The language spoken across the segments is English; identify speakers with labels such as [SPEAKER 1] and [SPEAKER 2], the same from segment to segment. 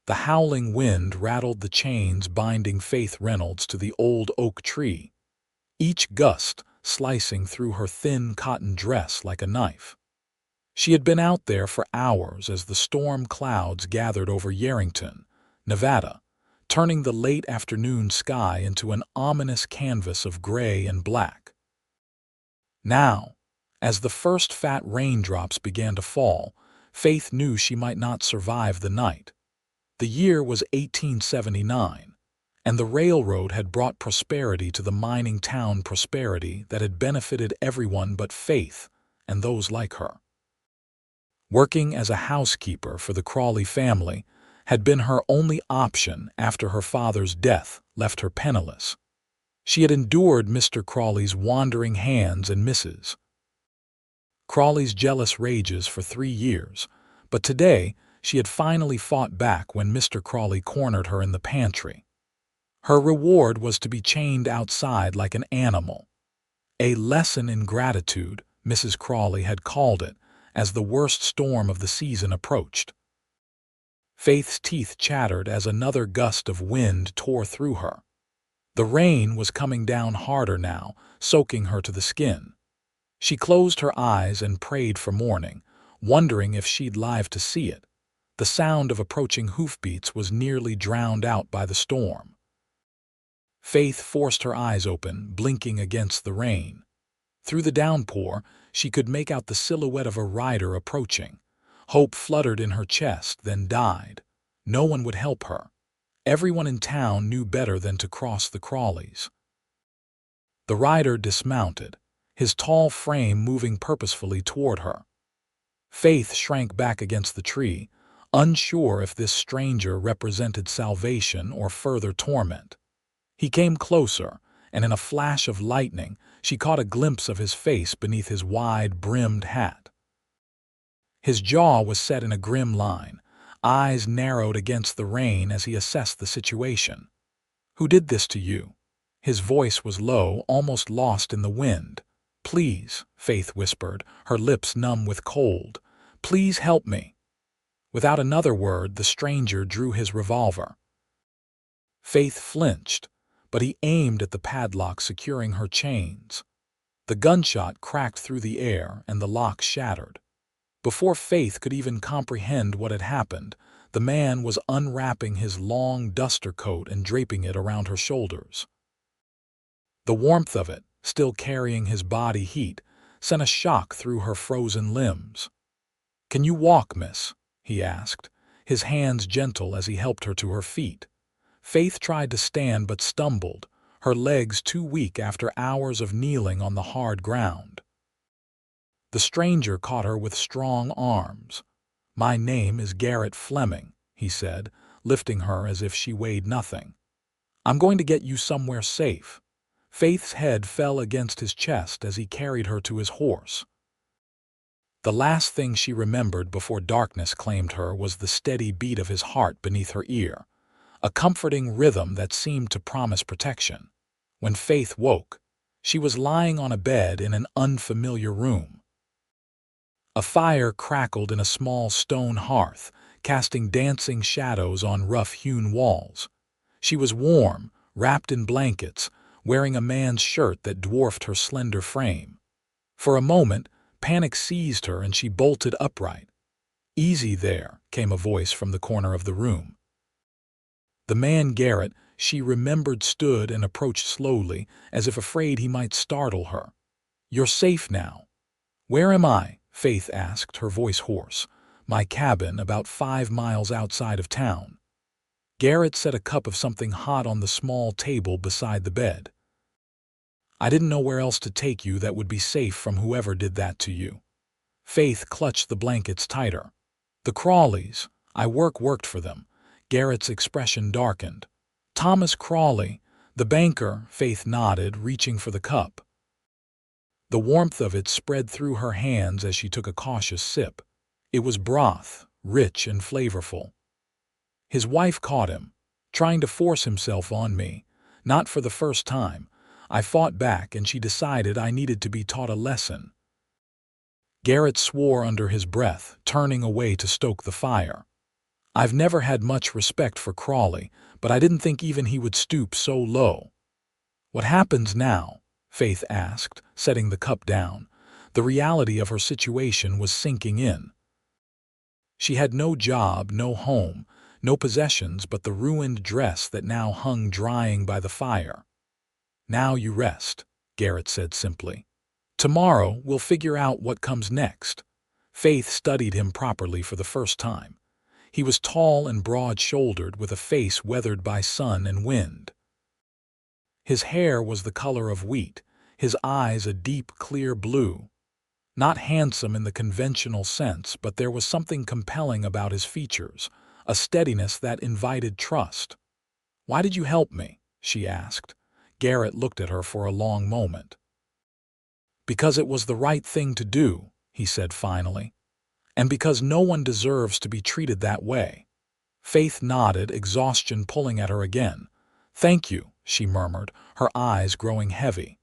[SPEAKER 1] The howling wind rattled the chains binding Faith Reynolds to the old oak tree, each gust slicing through her thin cotton dress like a knife. She had been out there for hours as the storm clouds gathered over Yerington, Nevada, turning the late afternoon sky into an ominous canvas of gray and black. Now, as the first fat raindrops began to fall, Faith knew she might not survive the night. The year was 1879, and the railroad had brought prosperity to the mining town, prosperity that had benefited everyone but Faith and those like her. Working as a housekeeper for the Crawley family had been her only option after her father's death left her penniless. She had endured Mr. Crawley's wandering hands and Mrs. Crawley's jealous rages for 3 years, but today she had finally fought back when Mr. Crawley cornered her in the pantry. Her reward was to be chained outside like an animal. A lesson in gratitude, Mrs. Crawley had called it, as the worst storm of the season approached. Faith's teeth chattered as another gust of wind tore through her. The rain was coming down harder now, soaking her to the skin. She closed her eyes and prayed for morning, wondering if she'd live to see it. The sound of approaching hoofbeats was nearly drowned out by the storm. Faith forced her eyes open, blinking against the rain. Through the downpour, she could make out the silhouette of a rider approaching. Hope fluttered in her chest, then died. No one would help her. Everyone in town knew better than to cross the Crawleys. The rider dismounted, his tall frame moving purposefully toward her. Faith shrank back against the tree, unsure if this stranger represented salvation or further torment. He came closer, and in a flash of lightning, she caught a glimpse of his face beneath his wide-brimmed hat. His jaw was set in a grim line, eyes narrowed against the rain as he assessed the situation. "Who did this to you?" His voice was low, almost lost in the wind. "Please," Faith whispered, her lips numb with cold. "Please help me." Without another word, the stranger drew his revolver. Faith flinched, but he aimed at the padlock securing her chains. The gunshot cracked through the air and the lock shattered. Before Faith could even comprehend what had happened, the man was unwrapping his long duster coat and draping it around her shoulders. The warmth of it, still carrying his body heat, sent a shock through her frozen limbs. "Can you walk, miss?" he asked, his hands gentle as he helped her to her feet. Faith tried to stand but stumbled, her legs too weak after hours of kneeling on the hard ground. The stranger caught her with strong arms. "My name is Garrett Fleming," he said, lifting her as if she weighed nothing. "I'm going to get you somewhere safe." Faith's head fell against his chest as he carried her to his horse. The last thing she remembered before darkness claimed her was the steady beat of his heart beneath her ear, a comforting rhythm that seemed to promise protection. When Faith woke, she was lying on a bed in an unfamiliar room. A fire crackled in a small stone hearth, casting dancing shadows on rough-hewn walls. She was warm, wrapped in blankets, wearing a man's shirt that dwarfed her slender frame. For a moment, panic seized her and she bolted upright. "Easy there," came a voice from the corner of the room. The man Garrett, she remembered, stood and approached slowly, as if afraid he might startle her. "You're safe now." "Where am I?" Faith asked, her voice hoarse. "My cabin, about 5 miles outside of town." Garrett set a cup of something hot on the small table beside the bed. "I didn't know where else to take you that would be safe from whoever did that to you." Faith clutched the blankets tighter. "The Crawleys. I worked for them." Garrett's expression darkened. "Thomas Crawley, the banker," Faith nodded, reaching for the cup. The warmth of it spread through her hands as she took a cautious sip. It was broth, rich and flavorful. His wife caught him, trying to force himself on me. Not for the first time. I fought back and she decided I needed to be taught a lesson. Garrett swore under his breath, turning away to stoke the fire. I've never had much respect for Crawley, but I didn't think even he would stoop so low. What happens now? Faith asked, setting the cup down. The reality of her situation was sinking in. She had no job, no home, no possessions but the ruined dress that now hung drying by the fire. Now you rest, Garrett said simply. Tomorrow we'll figure out what comes next. Faith studied him properly for the first time. He was tall and broad-shouldered with a face weathered by sun and wind. His hair was the color of wheat, his eyes a deep, clear blue. Not handsome in the conventional sense, but there was something compelling about his features, a steadiness that invited trust. "Why did you help me?" she asked. Garrett looked at her for a long moment. "Because it was the right thing to do," he said finally. "And because no one deserves to be treated that way." Faith nodded, exhaustion pulling at her again. "Thank you," she murmured, her eyes growing heavy.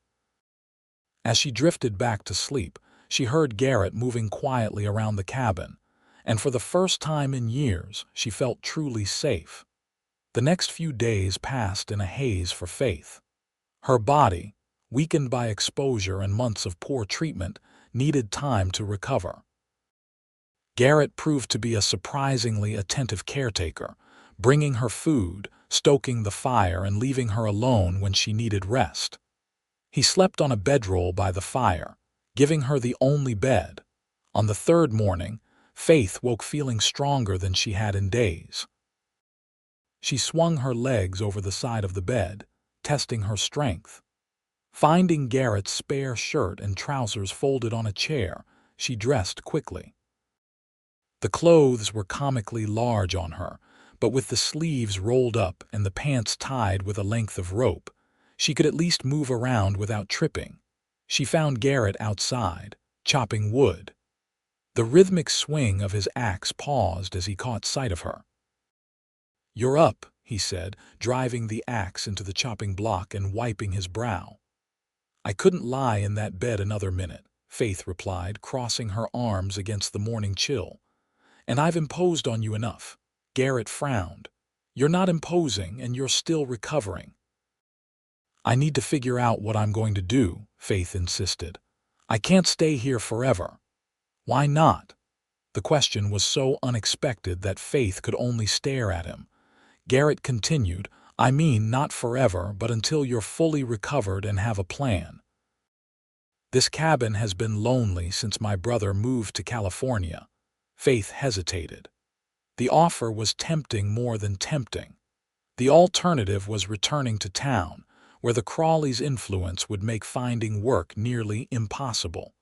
[SPEAKER 1] As she drifted back to sleep, she heard Garrett moving quietly around the cabin, and for the first time in years, she felt truly safe. The next few days passed in a haze for Faith. Her body, weakened by exposure and months of poor treatment, needed time to recover. Garrett proved to be a surprisingly attentive caretaker, bringing her food, stoking the fire, and leaving her alone when she needed rest. He slept on a bedroll by the fire, giving her the only bed. On the third morning, Faith woke feeling stronger than she had in days. She swung her legs over the side of the bed, testing her strength. Finding Garrett's spare shirt and trousers folded on a chair, she dressed quickly. The clothes were comically large on her, but with the sleeves rolled up and the pants tied with a length of rope, she could at least move around without tripping. She found Garrett outside, chopping wood. The rhythmic swing of his axe paused as he caught sight of her. "You're up," he said, driving the axe into the chopping block and wiping his brow. "I couldn't lie in that bed another minute," Faith replied, crossing her arms against the morning chill. "And I've imposed on you enough." Garrett frowned. "You're not imposing, and you're still recovering." "I need to figure out what I'm going to do," Faith insisted. "I can't stay here forever." "Why not?" The question was so unexpected that Faith could only stare at him. Garrett continued, "I mean not forever, but until you're fully recovered and have a plan. This cabin has been lonely since my brother moved to California." Faith hesitated. The offer was tempting more than tempting. The alternative was returning to town, where the Crawleys' influence would make finding work nearly impossible.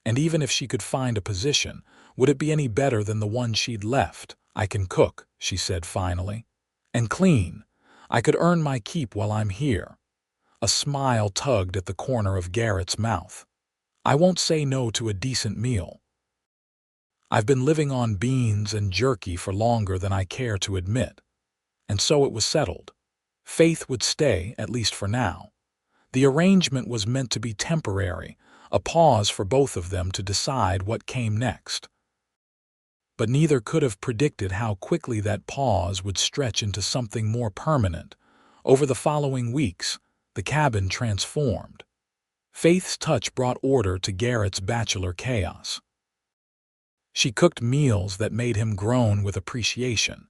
[SPEAKER 1] And even if she could find a position, would it be any better than the one she'd left? "I can cook," she said finally. "And clean. I could earn my keep while I'm here." A smile tugged at the corner of Garrett's mouth. "I won't say no to a decent meal. I've been living on beans and jerky for longer than I care to admit." And so it was settled. Faith would stay, at least for now. The arrangement was meant to be temporary, a pause for both of them to decide what came next. But neither could have predicted how quickly that pause would stretch into something more permanent. Over the following weeks, the cabin transformed. Faith's touch brought order to Garrett's bachelor chaos. She cooked meals that made him groan with appreciation,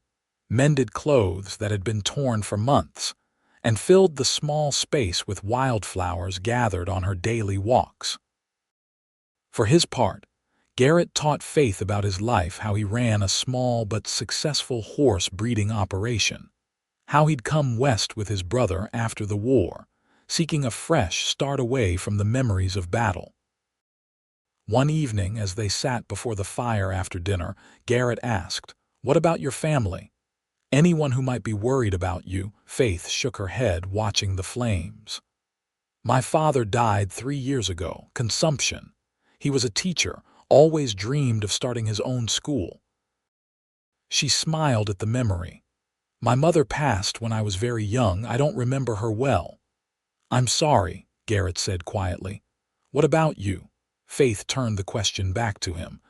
[SPEAKER 1] mended clothes that had been torn for months, and filled the small space with wildflowers gathered on her daily walks. For his part, Garrett taught Faith about his life, how he ran a small but successful horse breeding operation, how he'd come west with his brother after the war, seeking a fresh start away from the memories of battle. One evening, as they sat before the fire after dinner, Garrett asked, "What about your family? Anyone who might be worried about you?" Faith shook her head, watching the flames. "My father died 3 years ago, consumption. He was a teacher, always dreamed of starting his own school." She smiled at the memory. "My mother passed when I was very young. I don't remember her well." "I'm sorry," Garrett said quietly. "What about you?" Faith turned the question back to him.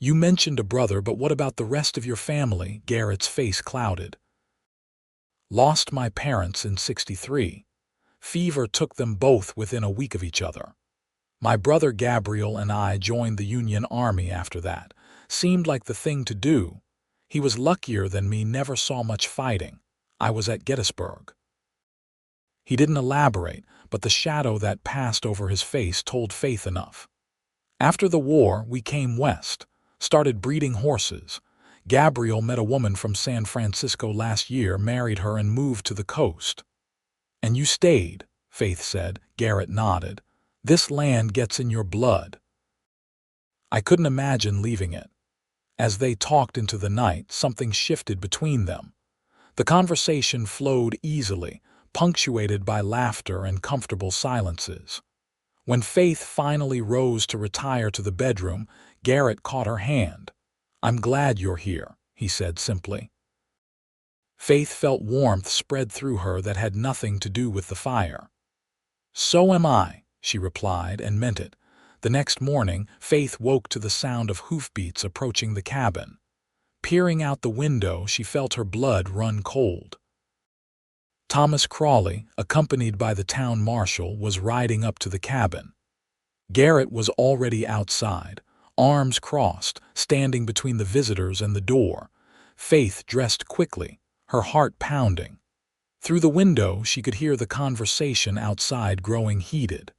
[SPEAKER 1] You mentioned a brother, but what about the rest of your family? Garrett's face clouded. Lost my parents in '63. Fever took them both within a week of each other. My brother Gabriel and I joined the Union Army after that. Seemed like the thing to do. He was luckier than me, never saw much fighting. I was at Gettysburg. He didn't elaborate, but the shadow that passed over his face told Faith enough. After the war, we came west, started breeding horses. Gabriel met a woman from San Francisco last year, married her, and moved to the coast. And you stayed, Faith said. Garrett nodded. This land gets in your blood. I couldn't imagine leaving it. As they talked into the night, something shifted between them. The conversation flowed easily, punctuated by laughter and comfortable silences. When Faith finally rose to retire to the bedroom, Garrett caught her hand. I'm glad you're here, he said simply. Faith felt warmth spread through her that had nothing to do with the fire. So am I, she replied, and meant it. The next morning, Faith woke to the sound of hoofbeats approaching the cabin. Peering out the window, she felt her blood run cold. Thomas Crawley, accompanied by the town marshal, was riding up to the cabin. Garrett was already outside, arms crossed, standing between the visitors and the door. Faith dressed quickly, her heart pounding. Through the window, she could hear the conversation outside growing heated.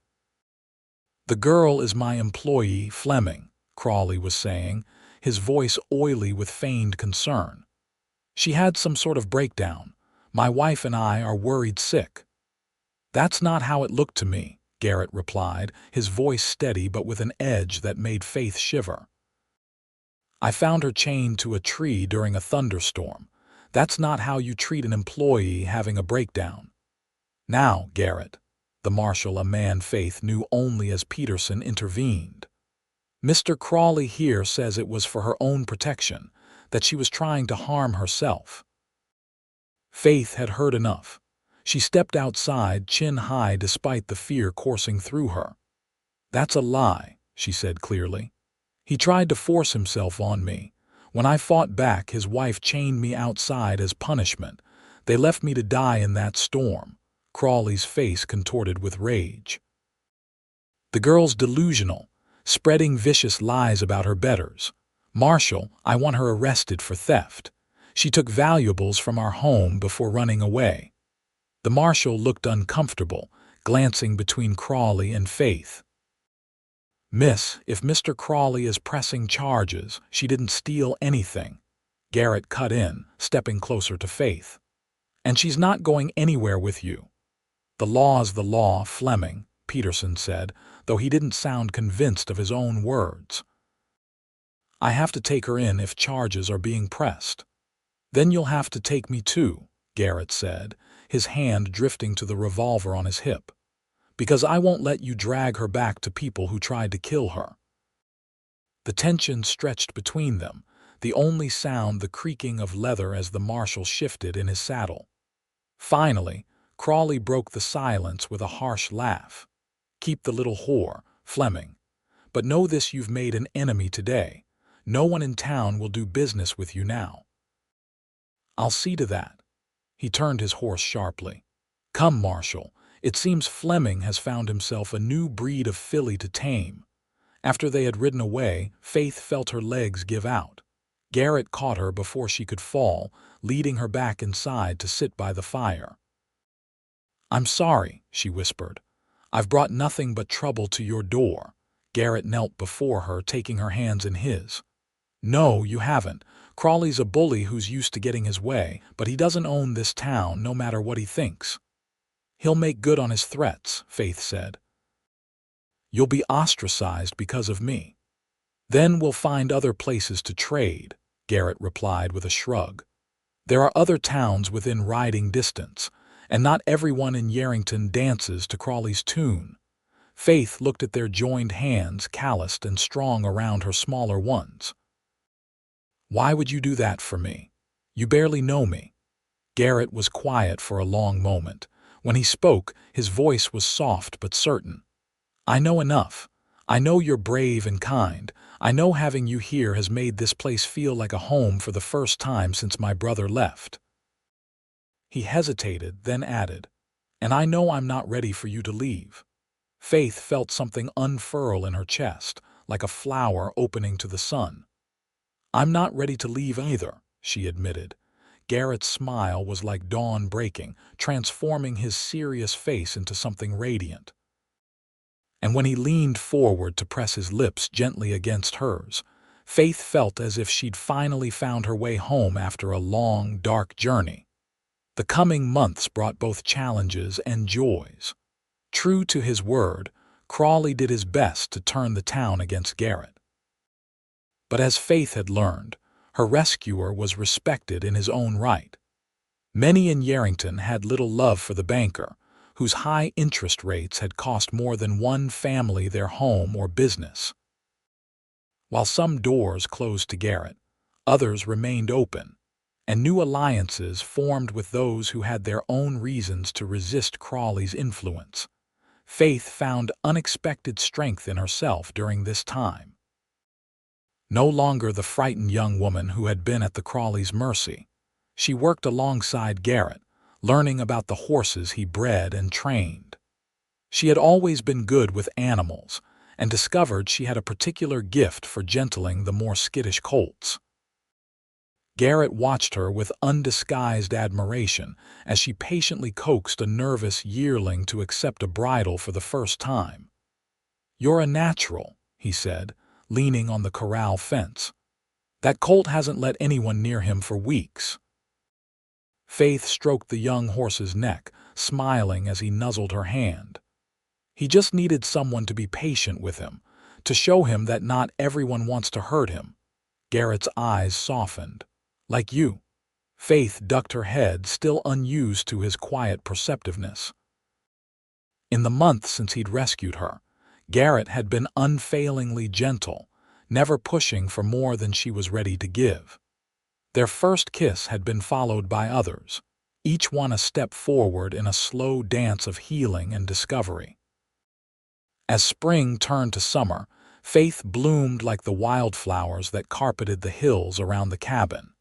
[SPEAKER 1] The girl is my employee, Fleming, Crawley was saying, his voice oily with feigned concern. She had some sort of breakdown. My wife and I are worried sick. That's not how it looked to me, Garrett replied, his voice steady but with an edge that made Faith shiver. I found her chained to a tree during a thunderstorm. That's not how you treat an employee having a breakdown. Now, Garrett, the marshal, a man Faith knew only as Peterson, intervened. Mr. Crawley here says it was for her own protection, that she was trying to harm herself. Faith had heard enough. She stepped outside, chin high despite the fear coursing through her. That's a lie, she said clearly. He tried to force himself on me. When I fought back, his wife chained me outside as punishment. They left me to die in that storm. Crawley's face contorted with rage. The girl's delusional, spreading vicious lies about her betters. Marshal, I want her arrested for theft. She took valuables from our home before running away. The marshal looked uncomfortable, glancing between Crawley and Faith. Miss, if Mr. Crawley is pressing charges, she didn't steal anything. Garrett cut in, stepping closer to Faith. And she's not going anywhere with you. The law's the law, Fleming, Peterson said, though he didn't sound convinced of his own words. I have to take her in if charges are being pressed. Then you'll have to take me too, Garrett said, his hand drifting to the revolver on his hip. Because I won't let you drag her back to people who tried to kill her. The tension stretched between them, the only sound the creaking of leather as the marshal shifted in his saddle. Finally, Crawley broke the silence with a harsh laugh. Keep the little whore, Fleming. But know this, you've made an enemy today. No one in town will do business with you now. I'll see to that. He turned his horse sharply. Come, Marshal. It seems Fleming has found himself a new breed of filly to tame. After they had ridden away, Faith felt her legs give out. Garrett caught her before she could fall, leading her back inside to sit by the fire. I'm sorry, she whispered. I've brought nothing but trouble to your door. Garrett knelt before her, taking her hands in his. No, you haven't. Crawley's a bully who's used to getting his way, but he doesn't own this town no matter what he thinks. He'll make good on his threats, Faith said. You'll be ostracized because of me. Then we'll find other places to trade, Garrett replied with a shrug. There are other towns within riding distance, and not everyone in Yarrington dances to Crawley's tune. Faith looked at their joined hands, calloused and strong around her smaller ones. Why would you do that for me? You barely know me. Garrett was quiet for a long moment. When he spoke, his voice was soft but certain. I know enough. I know you're brave and kind. I know having you here has made this place feel like a home for the first time since my brother left." He hesitated, then added, "And I know I'm not ready for you to leave." Faith felt something unfurl in her chest, like a flower opening to the sun. "I'm not ready to leave either," she admitted. Garrett's smile was like dawn breaking, transforming his serious face into something radiant. And when he leaned forward to press his lips gently against hers, Faith felt as if she'd finally found her way home after a long, dark journey. The coming months brought both challenges and joys. True to his word, Crawley did his best to turn the town against Garrett. But as Faith had learned, her rescuer was respected in his own right. Many in Yarrington had little love for the banker, whose high interest rates had cost more than one family their home or business. While some doors closed to Garrett, others remained open, and new alliances formed with those who had their own reasons to resist Crawley's influence. Faith found unexpected strength in herself during this time. No longer the frightened young woman who had been at the Crawleys' mercy, she worked alongside Garrett, learning about the horses he bred and trained. She had always been good with animals, and discovered she had a particular gift for gentling the more skittish colts. Garrett watched her with undisguised admiration as she patiently coaxed a nervous yearling to accept a bridle for the first time. "You're a natural," he said, leaning on the corral fence. "That colt hasn't let anyone near him for weeks." Faith stroked the young horse's neck, smiling as he nuzzled her hand. He just needed someone to be patient with him, to show him that not everyone wants to hurt him. Garrett's eyes softened. "Like you." Faith ducked her head, still unused to his quiet perceptiveness. In the months since he'd rescued her, Garrett had been unfailingly gentle, never pushing for more than she was ready to give. Their first kiss had been followed by others, each one a step forward in a slow dance of healing and discovery. As spring turned to summer, Faith bloomed like the wildflowers that carpeted the hills around the cabin.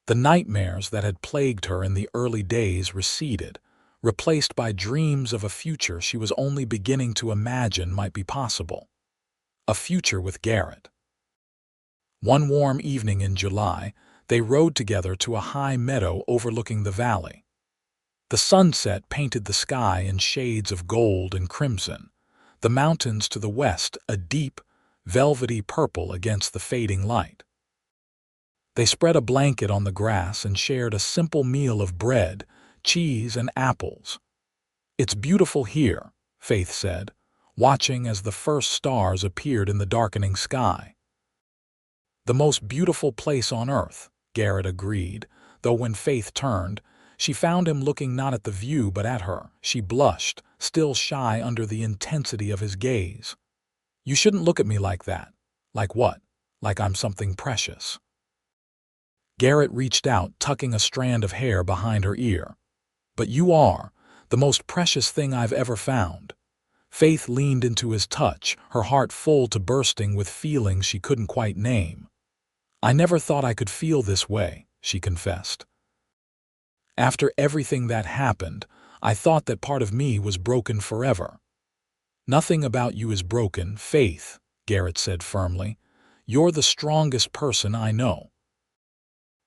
[SPEAKER 1] The nightmares that had plagued her in the early days receded, replaced by dreams of a future she was only beginning to imagine might be possible. A future with Garrett. One warm evening in July, they rode together to a high meadow overlooking the valley. The sunset painted the sky in shades of gold and crimson, the mountains to the west a deep, velvety purple against the fading light. They spread a blanket on the grass and shared a simple meal of bread, cheese, and apples. "It's beautiful here," Faith said, watching as the first stars appeared in the darkening sky. "The most beautiful place on earth," Garrett agreed, though when Faith turned, she found him looking not at the view but at her. She blushed, still shy under the intensity of his gaze. "You shouldn't look at me like that." "Like what?" "Like I'm something precious." Garrett reached out, tucking a strand of hair behind her ear. "But you are the most precious thing I've ever found." Faith leaned into his touch, her heart full to bursting with feelings she couldn't quite name. "I never thought I could feel this way," she confessed. "After everything that happened, I thought that part of me was broken forever." "Nothing about you is broken, Faith," Garrett said firmly. "You're the strongest person I know."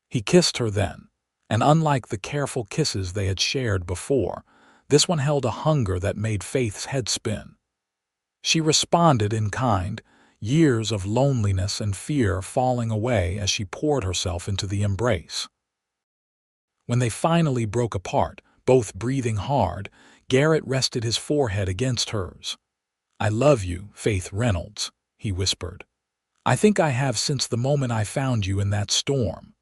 [SPEAKER 1] He kissed her then, and unlike the careful kisses they had shared before, this one held a hunger that made Faith's head spin. She responded in kind, years of loneliness and fear falling away as she poured herself into the embrace. When they finally broke apart, both breathing hard, Garrett rested his forehead against hers. "I love you, Faith Reynolds," he whispered. "I think I have since the moment I found you in that storm."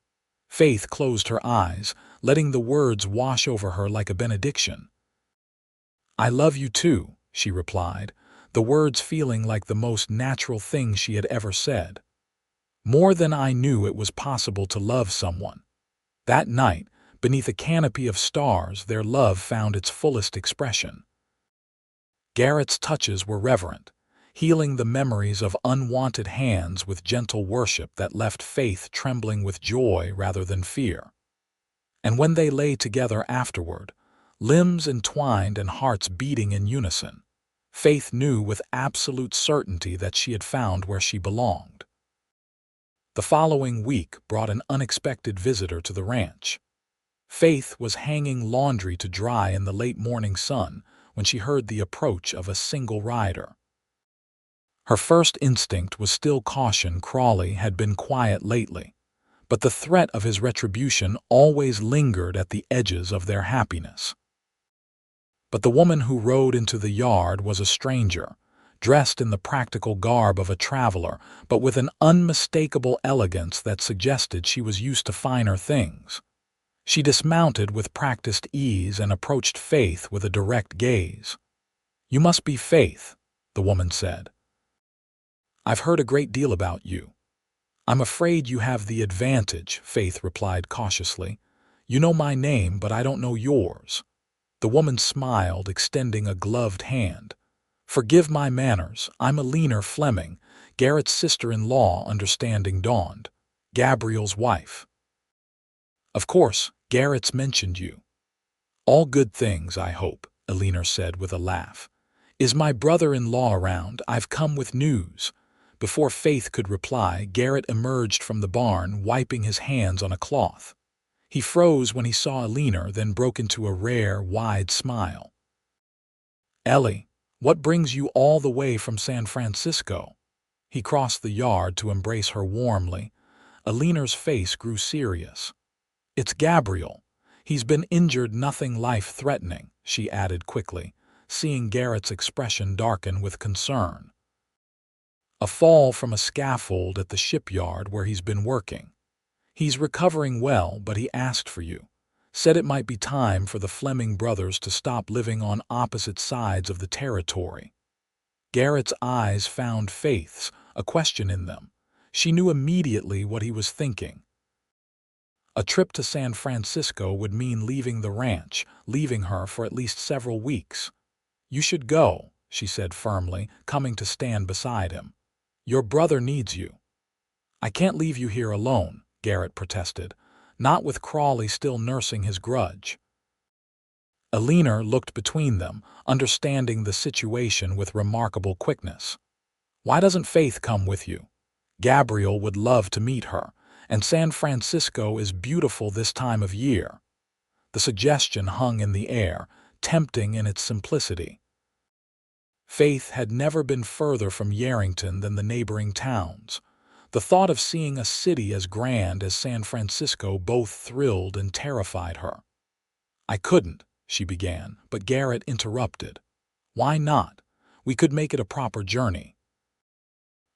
[SPEAKER 1] Faith closed her eyes, letting the words wash over her like a benediction. "I love you too," she replied, the words feeling like the most natural thing she had ever said. "More than I knew it was possible to love someone." That night, beneath a canopy of stars, their love found its fullest expression. Garrett's touches were reverent. healing the memories of unwanted hands with gentle worship that left Faith trembling with joy rather than fear. And when they lay together afterward, limbs entwined and hearts beating in unison, Faith knew with absolute certainty that she had found where she belonged. The following week brought an unexpected visitor to the ranch. Faith was hanging laundry to dry in the late morning sun when she heard the approach of a single rider. Her first instinct was still caution. Crawley had been quiet lately, but the threat of his retribution always lingered at the edges of their happiness. But the woman who rode into the yard was a stranger, dressed in the practical garb of a traveler, but with an unmistakable elegance that suggested she was used to finer things. She dismounted with practiced ease and approached Faith with a direct gaze. "You must be Faith," the woman said. "I've heard a great deal about you." "I'm afraid you have the advantage," Faith replied cautiously. "You know my name, but I don't know yours." The woman smiled, extending a gloved hand. "Forgive my manners. I'm Fleming, Garrett's sister-in-law," understanding dawned. "Gabriel's wife." "Of course, Garrett's mentioned you." "All good things, I hope," Eleanor said with a laugh. "Is my brother-in-law around? I've come with news." Before Faith could reply, Garrett emerged from the barn, wiping his hands on a cloth. He froze when he saw Eleanor, then broke into a rare, wide smile. "Ellie, what brings you all the way from San Francisco?" He crossed the yard to embrace her warmly. Eleanor's face grew serious. "It's Gabriel. He's been injured, nothing life-threatening," she added quickly, seeing Garrett's expression darken with concern. "A fall from a scaffold at the shipyard where he's been working. He's recovering well, but he asked for you. Said it might be time for the Fleming brothers to stop living on opposite sides of the territory." Garrett's eyes found Faith's, a question in them. She knew immediately what he was thinking. A trip to San Francisco would mean leaving the ranch, leaving her for at least several weeks. "You should go," she said firmly, coming to stand beside him. "Your brother needs you." "I can't leave you here alone," Garrett protested, not with Crawley still nursing his grudge. Eleanor looked between them, understanding the situation with remarkable quickness. "Why doesn't Faith come with you? Gabriel would love to meet her, and San Francisco is beautiful this time of year." The suggestion hung in the air, tempting in its simplicity. Faith had never been further from Yarrington than the neighboring towns. The thought of seeing a city as grand as San Francisco both thrilled and terrified her. "I couldn't," she began, but Garrett interrupted. "Why not? We could make it a proper journey."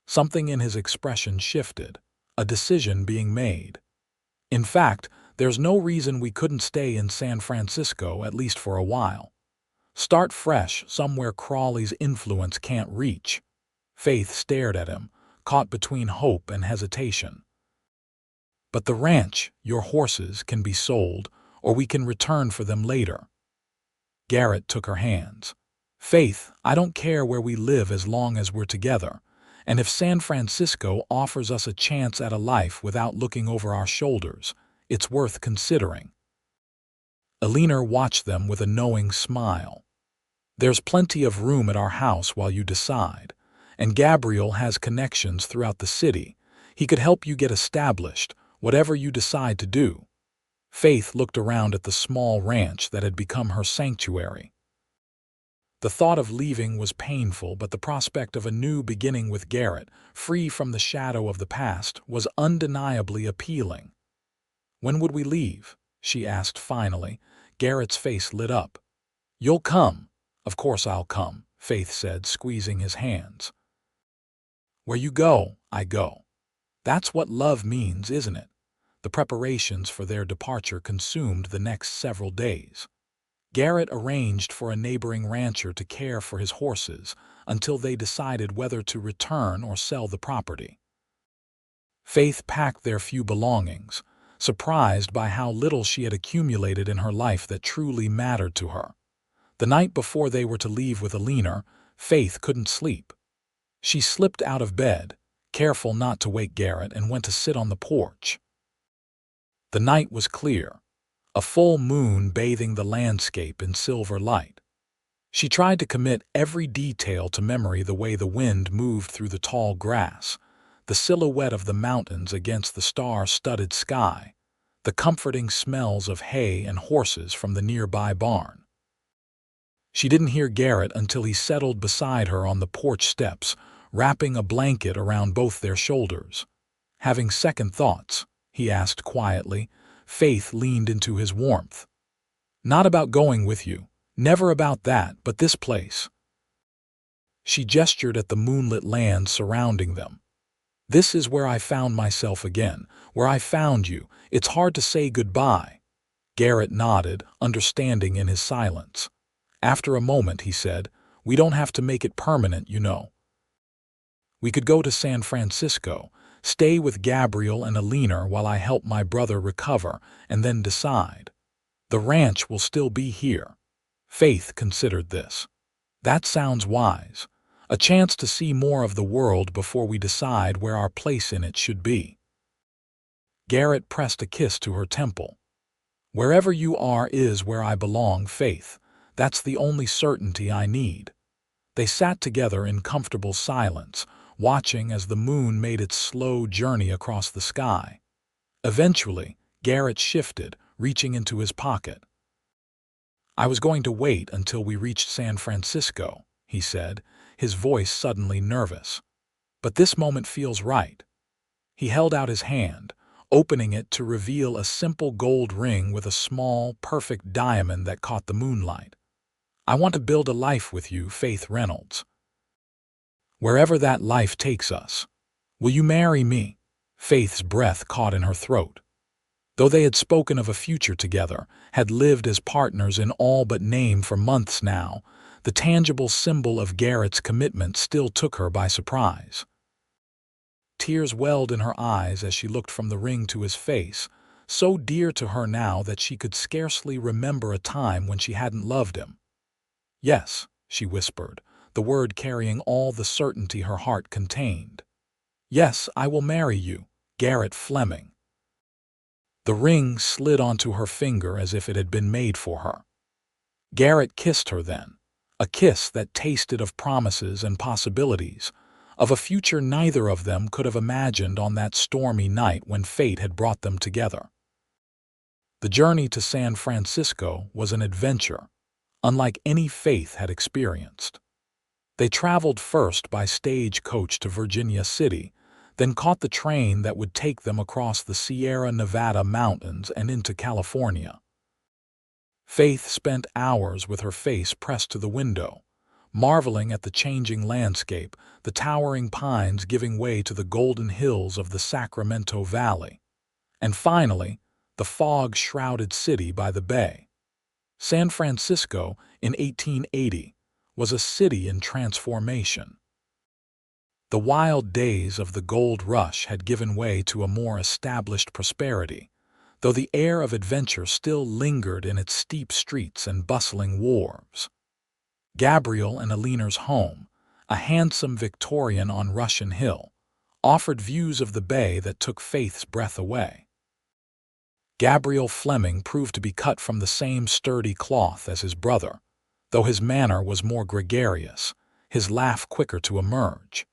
[SPEAKER 1] Something in his expression shifted, a decision being made. "In fact, there's no reason we couldn't stay in San Francisco, at least for a while. Start fresh somewhere Crawley's influence can't reach." Faith stared at him, caught between hope and hesitation. "But the ranch, your horses, can be sold, or we can return for them later." Garrett took her hands. "Faith, I don't care where we live as long as we're together, and if San Francisco offers us a chance at a life without looking over our shoulders, it's worth considering." Eleanor watched them with a knowing smile. "There's plenty of room at our house while you decide. And Gabriel has connections throughout the city. He could help you get established, whatever you decide to do." Faith looked around at the small ranch that had become her sanctuary. The thought of leaving was painful, but the prospect of a new beginning with Garrett, free from the shadow of the past, was undeniably appealing. "When would we leave?" she asked finally. Garrett's face lit up. "You'll come." "Of course I'll come," Faith said, squeezing his hands. "Where you go, I go. That's what love means, isn't it?" The preparations for their departure consumed the next several days. Garrett arranged for a neighboring rancher to care for his horses until they decided whether to return or sell the property. Faith packed their few belongings, surprised by how little she had accumulated in her life that truly mattered to her. The night before they were to leave with Eleanor, Faith couldn't sleep. She slipped out of bed, careful not to wake Garrett, and went to sit on the porch. The night was clear, a full moon bathing the landscape in silver light. She tried to commit every detail to memory, the way the wind moved through the tall grass, the silhouette of the mountains against the star-studded sky, the comforting smells of hay and horses from the nearby barn. She didn't hear Garrett until he settled beside her on the porch steps, wrapping a blanket around both their shoulders. "Having second thoughts?" he asked quietly. Faith leaned into his warmth. "Not about going with you. Never about that, but this place." She gestured at the moonlit land surrounding them. "This is where I found myself again, where I found you. It's hard to say goodbye." Garrett nodded, understanding in his silence. After a moment, he said, "We don't have to make it permanent, you know. We could go to San Francisco, stay with Gabriel and Alina while I help my brother recover, and then decide. The ranch will still be here." Faith considered this. "That sounds wise. A chance to see more of the world before we decide where our place in it should be." Garrett pressed a kiss to her temple. "Wherever you are is where I belong, Faith. That's the only certainty I need." They sat together in comfortable silence, watching as the moon made its slow journey across the sky. Eventually, Garrett shifted, reaching into his pocket. "I was going to wait until we reached San Francisco," he said, his voice suddenly nervous. "But this moment feels right." He held out his hand, opening it to reveal a simple gold ring with a small, perfect diamond that caught the moonlight. "I want to build a life with you, Faith Reynolds. Wherever that life takes us. Will you marry me?" Faith's breath caught in her throat. Though they had spoken of a future together, had lived as partners in all but name for months now, the tangible symbol of Garrett's commitment still took her by surprise. Tears welled in her eyes as she looked from the ring to his face, so dear to her now that she could scarcely remember a time when she hadn't loved him. "Yes," she whispered, the word carrying all the certainty her heart contained. "Yes, I will marry you, Garrett Fleming." The ring slid onto her finger as if it had been made for her. Garrett kissed her then, a kiss that tasted of promises and possibilities, of a future neither of them could have imagined on that stormy night when fate had brought them together. The journey to San Francisco was an adventure, unlike any Faith had experienced. They traveled first by stagecoach to Virginia City, then caught the train that would take them across the Sierra Nevada mountains and into California. Faith spent hours with her face pressed to the window, marveling at the changing landscape, the towering pines giving way to the golden hills of the Sacramento Valley, and finally, the fog-shrouded city by the bay. San Francisco, in 1880, was a city in transformation. The wild days of the gold rush had given way to a more established prosperity, though the air of adventure still lingered in its steep streets and bustling wharves. Gabriel and Alina's home, a handsome Victorian on Russian Hill, offered views of the bay that took Faith's breath away. Gabriel Fleming proved to be cut from the same sturdy cloth as his brother, though his manner was more gregarious, his laugh quicker to emerge.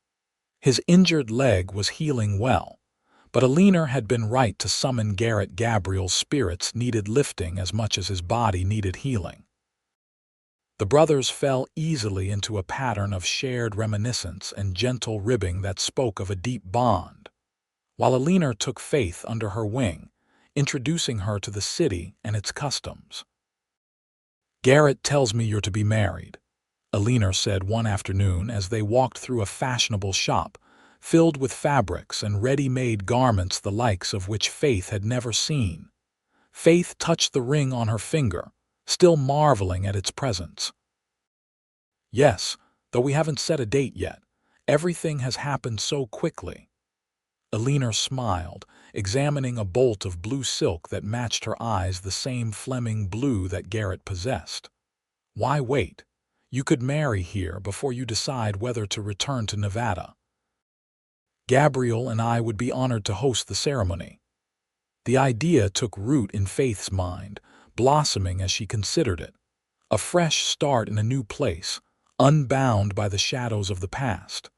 [SPEAKER 1] His injured leg was healing well, but Alina had been right to summon Garrett. Gabriel's spirits needed lifting as much as his body needed healing. The brothers fell easily into a pattern of shared reminiscence and gentle ribbing that spoke of a deep bond, while Alina took Faith under her wing, introducing her to the city and its customs. "Garrett tells me you're to be married," Alina said one afternoon as they walked through a fashionable shop filled with fabrics and ready-made garments the likes of which Faith had never seen. Faith touched the ring on her finger, still marveling at its presence. "Yes, though we haven't set a date yet. Everything has happened so quickly." Alina smiled, examining a bolt of blue silk that matched her eyes, the same Fleming blue that Garrett possessed. "Why wait? You could marry here before you decide whether to return to Nevada. Gabriel and I would be honored to host the ceremony. The idea took root in Faith's mind, blossoming as she considered it. A fresh start in a new place, unbound by the shadows of the past.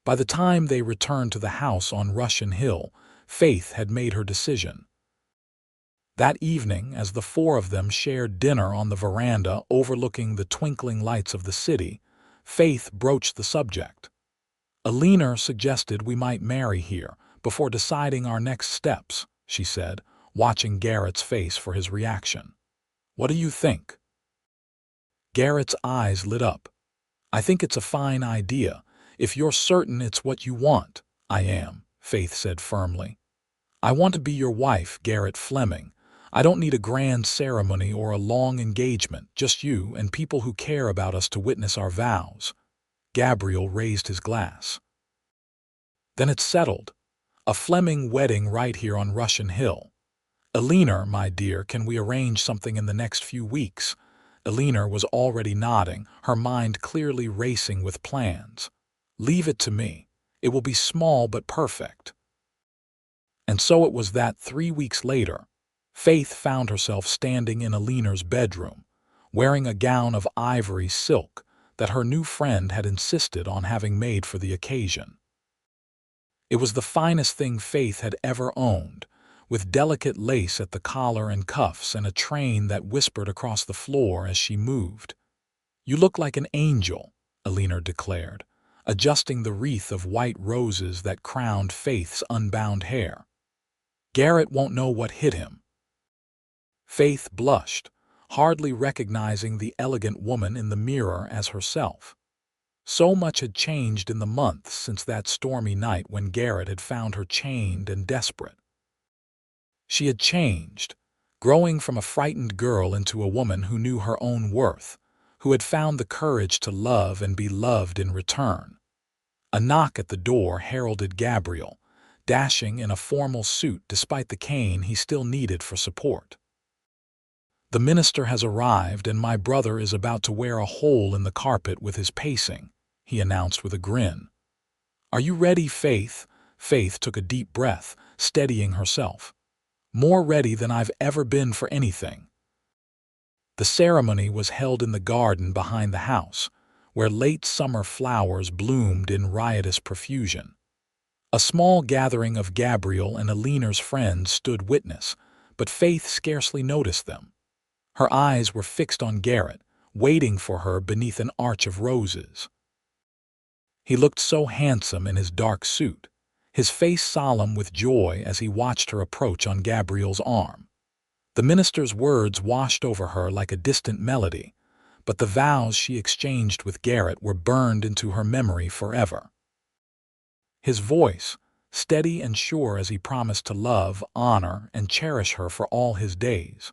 [SPEAKER 1] By the time they returned to the house on Russian Hill, Faith had made her decision. That evening, as the four of them shared dinner on the veranda overlooking the twinkling lights of the city, Faith broached the subject. "Alina suggested we might marry here before deciding our next steps," she said, watching Garrett's face for his reaction. "What do you think?" Garrett's eyes lit up. "I think it's a fine idea, if you're certain it's what you want." "I am," Faith said firmly. "I want to be your wife, Garrett Fleming. I don't need a grand ceremony or a long engagement, just you and people who care about us to witness our vows." Gabriel raised his glass. "Then it's settled. A Fleming wedding right here on Russian Hill. Alina, my dear, can we arrange something in the next few weeks?" Alina was already nodding, her mind clearly racing with plans. "Leave it to me. It will be small but perfect." And so it was that 3 weeks later, Faith found herself standing in Alina's bedroom, wearing a gown of ivory silk that her new friend had insisted on having made for the occasion. It was the finest thing Faith had ever owned, with delicate lace at the collar and cuffs and a train that whispered across the floor as she moved. "You look like an angel," Alina declared, adjusting the wreath of white roses that crowned Faith's unbound hair. "Garrett won't know what hit him." Faith blushed, hardly recognizing the elegant woman in the mirror as herself. So much had changed in the months since that stormy night when Garrett had found her chained and desperate. She had changed, growing from a frightened girl into a woman who knew her own worth, who had found the courage to love and be loved in return. A knock at the door heralded Gabriel, dashing in a formal suit despite the cane he still needed for support. "The minister has arrived and my brother is about to wear a hole in the carpet with his pacing," he announced with a grin. "Are you ready, Faith?" Faith took a deep breath, steadying herself. "More ready than I've ever been for anything." The ceremony was held in the garden behind the house, where late summer flowers bloomed in riotous profusion. A small gathering of Gabriel and Alina's friends stood witness, but Faith scarcely noticed them. Her eyes were fixed on Garrett, waiting for her beneath an arch of roses. He looked so handsome in his dark suit, his face solemn with joy as he watched her approach on Gabriel's arm. The minister's words washed over her like a distant melody, but the vows she exchanged with Garrett were burned into her memory forever. His voice, steady and sure as he promised to love, honor, and cherish her for all his days.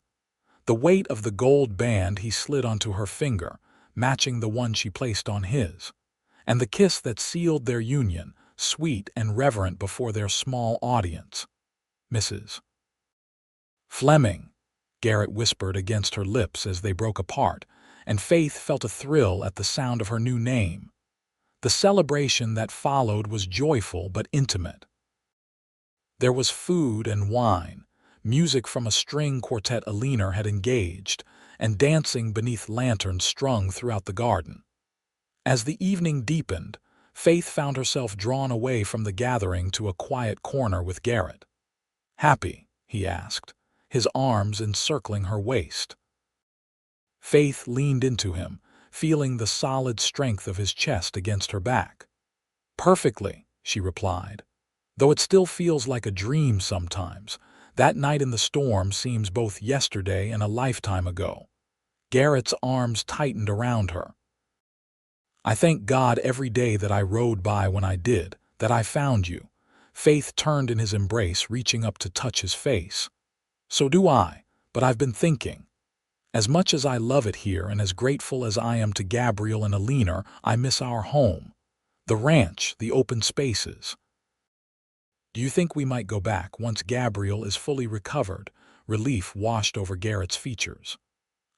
[SPEAKER 1] The weight of the gold band he slid onto her finger, matching the one she placed on his, and the kiss that sealed their union, sweet and reverent before their small audience. "Mrs. Fleming," Garrett whispered against her lips as they broke apart, and Faith felt a thrill at the sound of her new name. The celebration that followed was joyful but intimate. There was food and wine, music from a string quartet Alina had engaged, and dancing beneath lanterns strung throughout the garden. As the evening deepened, Faith found herself drawn away from the gathering to a quiet corner with Garrett. "Happy?" he asked, his arms encircling her waist. Faith leaned into him, feeling the solid strength of his chest against her back. "Perfectly," she replied. "Though it still feels like a dream sometimes. That night in the storm seems both yesterday and a lifetime ago." Garrett's arms tightened around her. "I thank God every day that I rode by when I did, that I found you." Faith turned in his embrace, reaching up to touch his face. "So do I, but I've been thinking. As much as I love it here and as grateful as I am to Gabriel and Alina, I miss our home. The ranch, the open spaces. Do you think we might go back once Gabriel is fully recovered?" Relief washed over Garrett's features.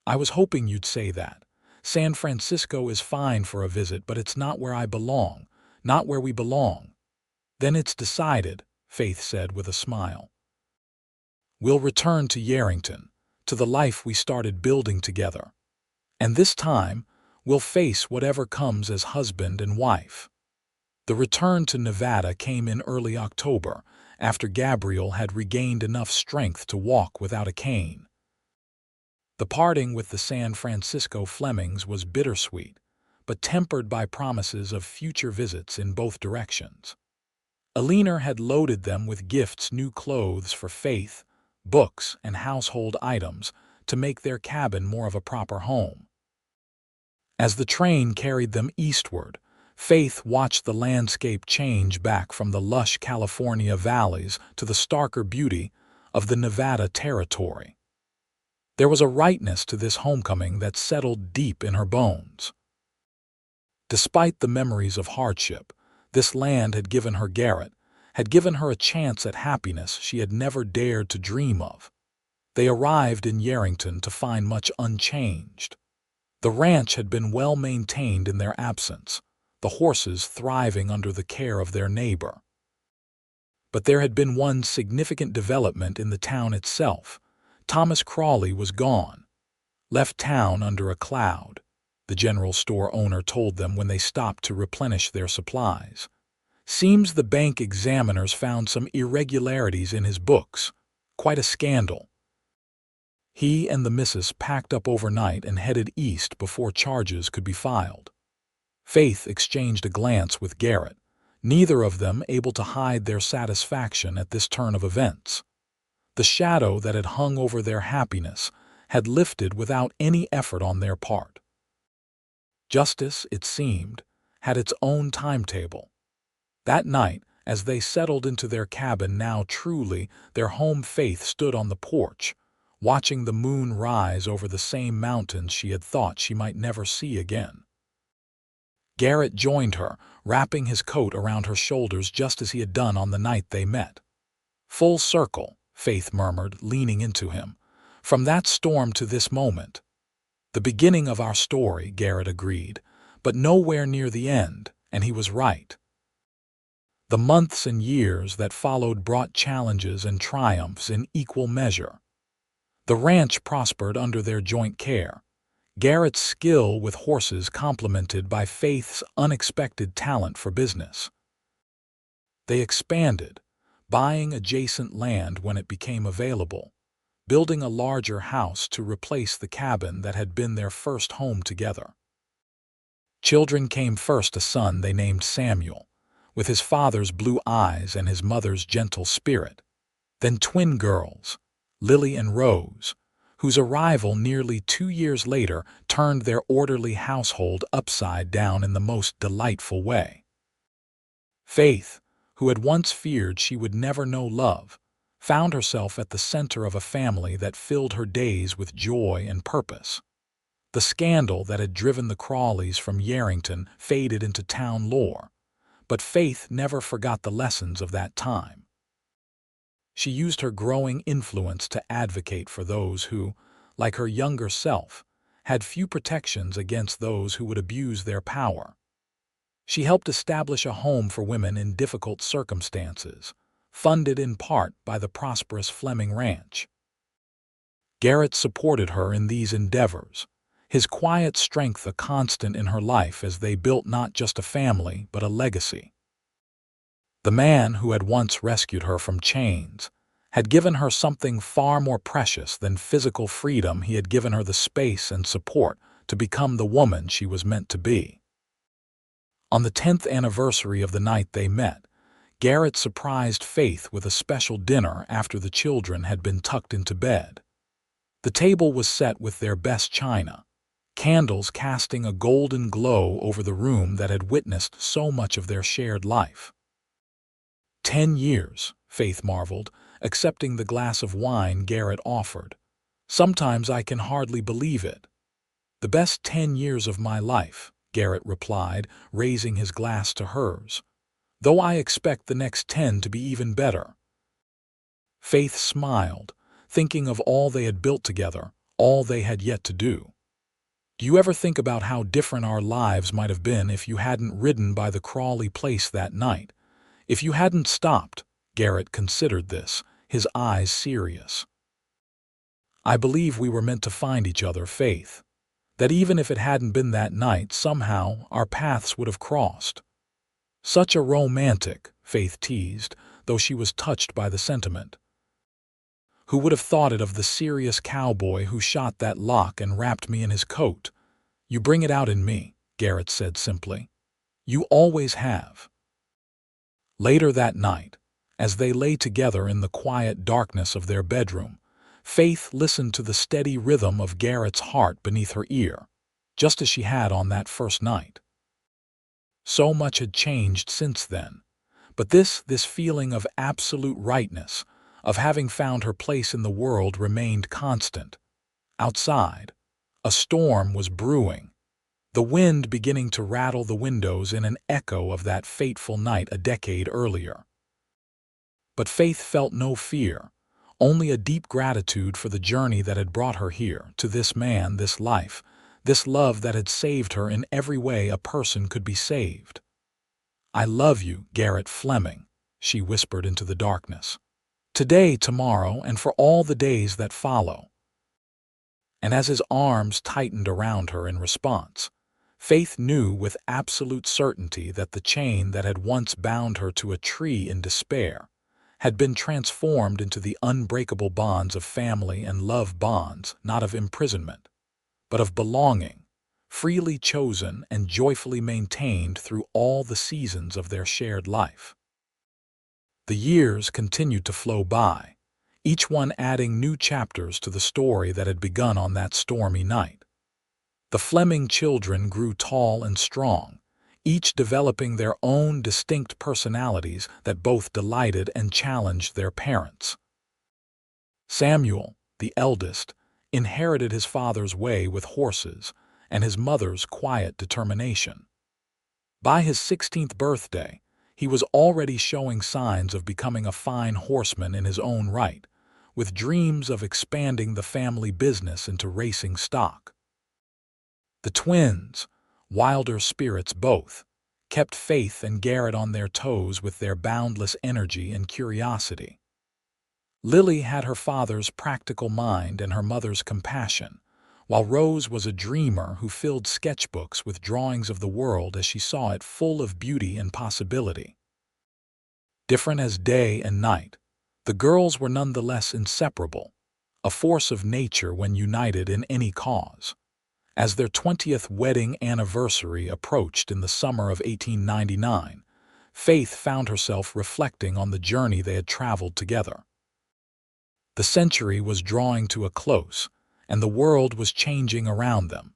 [SPEAKER 1] "I was hoping you'd say that. San Francisco is fine for a visit, but it's not where I belong, not where we belong." "Then it's decided," Faith said with a smile. "We'll return to Yarrington, to the life we started building together. And this time, we'll face whatever comes as husband and wife." The return to Nevada came in early October, after Gabriel had regained enough strength to walk without a cane. The parting with the San Francisco Flemings was bittersweet, but tempered by promises of future visits in both directions. Alina had loaded them with gifts, new clothes for Faith, books, and household items to make their cabin more of a proper home. As the train carried them eastward, Faith watched the landscape change back from the lush California valleys to the starker beauty of the Nevada territory. There was a rightness to this homecoming that settled deep in her bones. Despite the memories of hardship, this land had given her Garrett, had given her a chance at happiness she had never dared to dream of. They arrived in Yarrington to find much unchanged. The ranch had been well maintained in their absence, the horses thriving under the care of their neighbor. But there had been one significant development in the town itself. Thomas Crawley was gone. "Left town under a cloud," the general store owner told them when they stopped to replenish their supplies. "Seems the bank examiners found some irregularities in his books. Quite a scandal." He and the missus packed up overnight and headed east before charges could be filed. Faith exchanged a glance with Garrett, neither of them able to hide their satisfaction at this turn of events. The shadow that had hung over their happiness had lifted without any effort on their part. Justice, it seemed, had its own timetable. That night, as they settled into their cabin, now truly their home, Faith stood on the porch, watching the moon rise over the same mountains she had thought she might never see again. Garrett joined her, wrapping his coat around her shoulders just as he had done on the night they met. "Full circle," Faith murmured, leaning into him. "From that storm to this moment." "The beginning of our story," Garrett agreed, "but nowhere near the end," and he was right. The months and years that followed brought challenges and triumphs in equal measure. The ranch prospered under their joint care, Garrett's skill with horses complemented by Faith's unexpected talent for business. They expanded, buying adjacent land when it became available, building a larger house to replace the cabin that had been their first home together. Children came first, a son they named Samuel, with his father's blue eyes and his mother's gentle spirit. Then twin girls, Lily and Rose, whose arrival nearly 2 years later turned their orderly household upside down in the most delightful way. Faith, who had once feared she would never know love, found herself at the center of a family that filled her days with joy and purpose. The scandal that had driven the Crawleys from Yarrington faded into town lore, but Faith never forgot the lessons of that time. She used her growing influence to advocate for those who, like her younger self, had few protections against those who would abuse their power. She helped establish a home for women in difficult circumstances, funded in part by the prosperous Fleming Ranch. Garrett supported her in these endeavors, his quiet strength a constant in her life as they built not just a family but a legacy. The man who had once rescued her from chains had given her something far more precious than physical freedom. He had given her the space and support to become the woman she was meant to be. On the 10th anniversary of the night they met, Garrett surprised Faith with a special dinner after the children had been tucked into bed. The table was set with their best china, candles casting a golden glow over the room that had witnessed so much of their shared life. 10 years, Faith marveled, accepting the glass of wine Garrett offered. "Sometimes I can hardly believe it." "The best 10 years of my life," Garrett replied, raising his glass to hers. "Though I expect the next 10 to be even better." Faith smiled, thinking of all they had built together, all they had yet to do. Do you ever think about how different our lives might have been if you hadn't ridden by the Crawley place that night? If you hadn't stopped? Garrett considered this, his eyes serious. I believe we were meant to find each other, Faith. That even if it hadn't been that night, somehow our paths would have crossed. Such a romantic, Faith teased, though she was touched by the sentiment. Who would have thought it of the serious cowboy who shot that lock and wrapped me in his coat? You bring it out in me, Garrett said simply. You always have. Later that night, as they lay together in the quiet darkness of their bedroom, Faith listened to the steady rhythm of Garrett's heart beneath her ear, just as she had on that first night. So much had changed since then, but this feeling of absolute rightness, of having found her place in the world, remained constant. Outside, a storm was brewing, the wind beginning to rattle the windows in an echo of that fateful night a decade earlier. But Faith felt no fear, only a deep gratitude for the journey that had brought her here, to this man, this life, this love that had saved her in every way a person could be saved. I love you, Garrett Fleming, she whispered into the darkness. Today, tomorrow, and for all the days that follow. And as his arms tightened around her in response, Faith knew with absolute certainty that the chain that had once bound her to a tree in despair had been transformed into the unbreakable bonds of family and love, bonds not of imprisonment, but of belonging, freely chosen and joyfully maintained through all the seasons of their shared life. The years continued to flow by, each one adding new chapters to the story that had begun on that stormy night. The Fleming children grew tall and strong, each developing their own distinct personalities that both delighted and challenged their parents. Samuel, the eldest, inherited his father's way with horses and his mother's quiet determination. By his 16th birthday, he was already showing signs of becoming a fine horseman in his own right, with dreams of expanding the family business into racing stock. The twins, wilder spirits both, kept Faith and Garrett on their toes with their boundless energy and curiosity. Lily had her father's practical mind and her mother's compassion, while Rose was a dreamer who filled sketchbooks with drawings of the world as she saw it, full of beauty and possibility. Different as day and night, the girls were nonetheless inseparable, a force of nature when united in any cause. As their 20th wedding anniversary approached in the summer of 1899, Faith found herself reflecting on the journey they had traveled together. The century was drawing to a close, and the world was changing around them.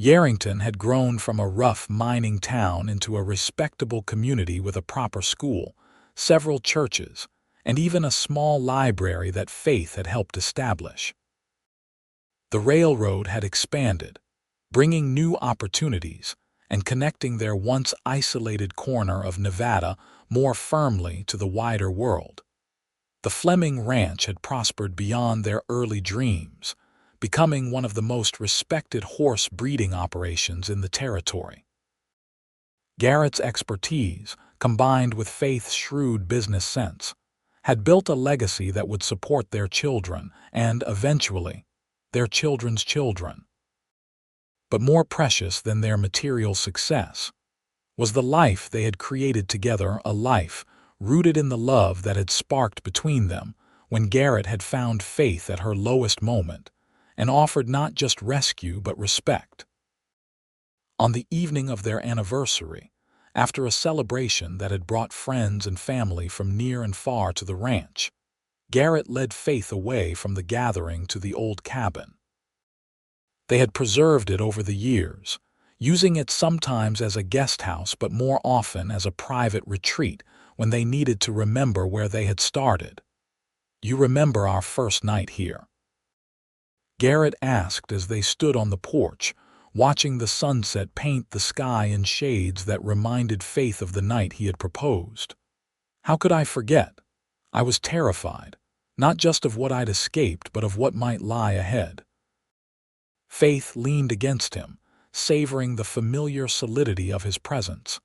[SPEAKER 1] Yarrington had grown from a rough mining town into a respectable community with a proper school, several churches, and even a small library that Faith had helped establish. The railroad had expanded, bringing new opportunities and connecting their once isolated corner of Nevada more firmly to the wider world. The Fleming Ranch had prospered beyond their early dreams, becoming one of the most respected horse breeding operations in the territory. Garrett's expertise, combined with Faith's shrewd business sense, had built a legacy that would support their children and, eventually, their children's children. But more precious than their material success was the life they had created together, a life rooted in the love that had sparked between them when Garrett had found Faith at her lowest moment and offered not just rescue but respect. On the evening of their anniversary, after a celebration that had brought friends and family from near and far to the ranch, Garrett led Faith away from the gathering to the old cabin. They had preserved it over the years, using it sometimes as a guest house but more often as a private retreat when they needed to remember where they had started. "You remember our first night here?" Garrett asked as they stood on the porch, watching the sunset paint the sky in shades that reminded Faith of the night he had proposed. "How could I forget? I was terrified, not just of what I'd escaped but of what might lie ahead." Faith leaned against him, savoring the familiar solidity of his presence.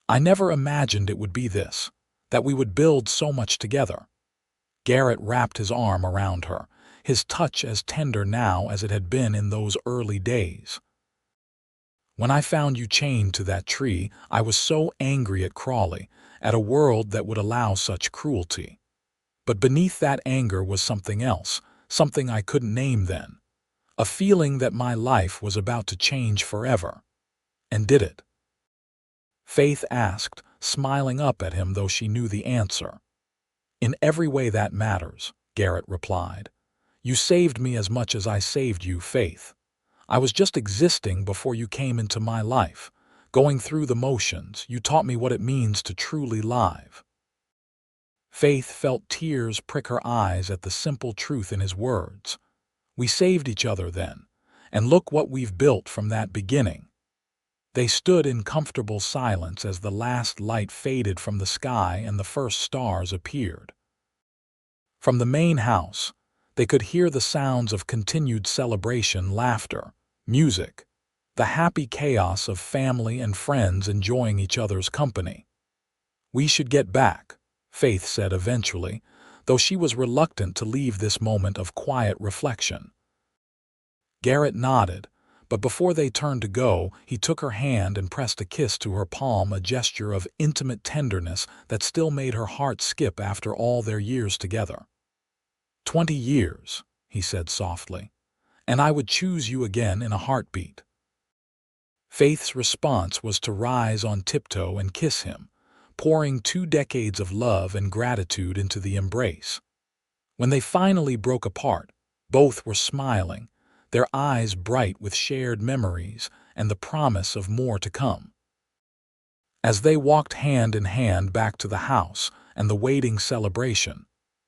[SPEAKER 1] "I never imagined it would be this, that we would build so much together." Garrett wrapped his arm around her, his touch as tender now as it had been in those early days. "When I found you chained to that tree, I was so angry at Crawley, at a world that would allow such cruelty. But beneath that anger was something else, something I couldn't name then. A feeling that my life was about to change forever. And did it?" Faith asked, smiling up at him though she knew the answer. "In every way that matters," Garrett replied. "You saved me as much as I saved you, Faith. I was just existing before you came into my life. Going through the motions, you taught me what it means to truly live." Faith felt tears prick her eyes at the simple truth in his words. "We saved each other then, and look what we've built from that beginning." They stood in comfortable silence as the last light faded from the sky and the first stars appeared. From the main house, they could hear the sounds of continued celebration, laughter, music, the happy chaos of family and friends enjoying each other's company. "We should get back," Faith said eventually, though she was reluctant to leave this moment of quiet reflection. Garrett nodded, but before they turned to go, he took her hand and pressed a kiss to her palm, a gesture of intimate tenderness that still made her heart skip after all their years together. 20 years, he said softly, "and I would choose you again in a heartbeat." Faith's response was to rise on tiptoe and kiss him, pouring 2 decades of love and gratitude into the embrace. When they finally broke apart, both were smiling, their eyes bright with shared memories and the promise of more to come. As they walked hand in hand back to the house and the waiting celebration,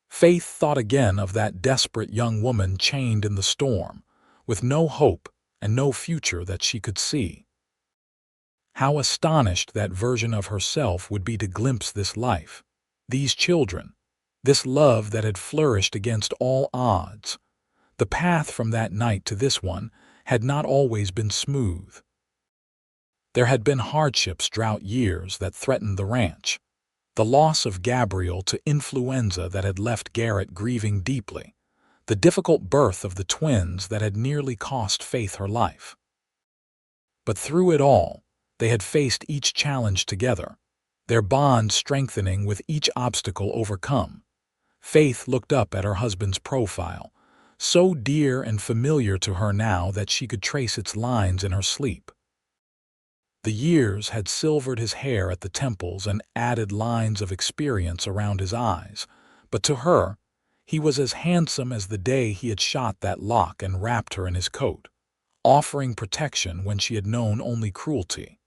[SPEAKER 1] Faith thought again of that desperate young woman chained in the storm, with no hope and no future that she could see. How astonished that version of herself would be to glimpse this life, these children, this love that had flourished against all odds. The path from that night to this one had not always been smooth. There had been hardships, drought years that threatened the ranch, the loss of Gabriel to influenza that had left Garrett grieving deeply, the difficult birth of the twins that had nearly cost Faith her life. But through it all, they had faced each challenge together, their bond strengthening with each obstacle overcome. Faith looked up at her husband's profile, so dear and familiar to her now that she could trace its lines in her sleep. The years had silvered his hair at the temples and added lines of experience around his eyes, but to her, he was as handsome as the day he had shot that lock and wrapped her in his coat, offering protection when she had known only cruelty.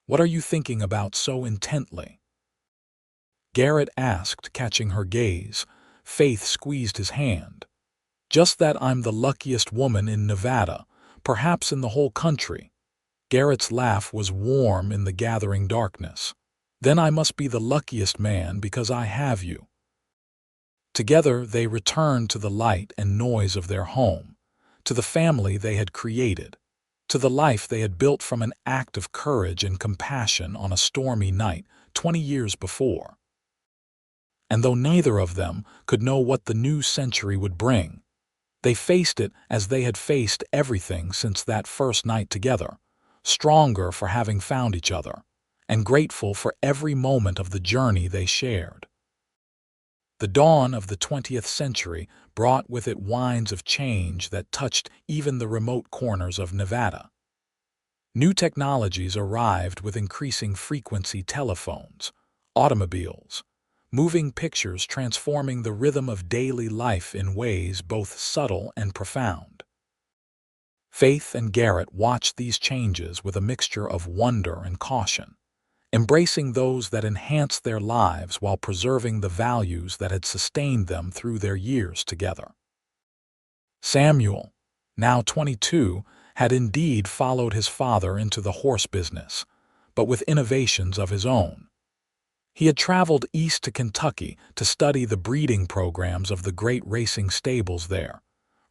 [SPEAKER 1] "What are you thinking about so intently?" Garrett asked, catching her gaze. Faith squeezed his hand. "Just that I'm the luckiest woman in Nevada, perhaps in the whole country." Garrett's laugh was warm in the gathering darkness. "Then I must be the luckiest man because I have you." Together they returned to the light and noise of their home, to the family they had created, to the life they had built from an act of courage and compassion on a stormy night 20 years before. And though neither of them could know what the new century would bring, they faced it as they had faced everything since that first night together, stronger for having found each other, and grateful for every moment of the journey they shared. The dawn of the 20th century brought with it winds of change that touched even the remote corners of Nevada. New technologies arrived with increasing frequency: telephones, automobiles, moving pictures transforming the rhythm of daily life in ways both subtle and profound. Faith and Garrett watched these changes with a mixture of wonder and caution, embracing those that enhanced their lives while preserving the values that had sustained them through their years together. Samuel, now 22, had indeed followed his father into the horse business, but with innovations of his own. He had traveled east to Kentucky to study the breeding programs of the great racing stables there,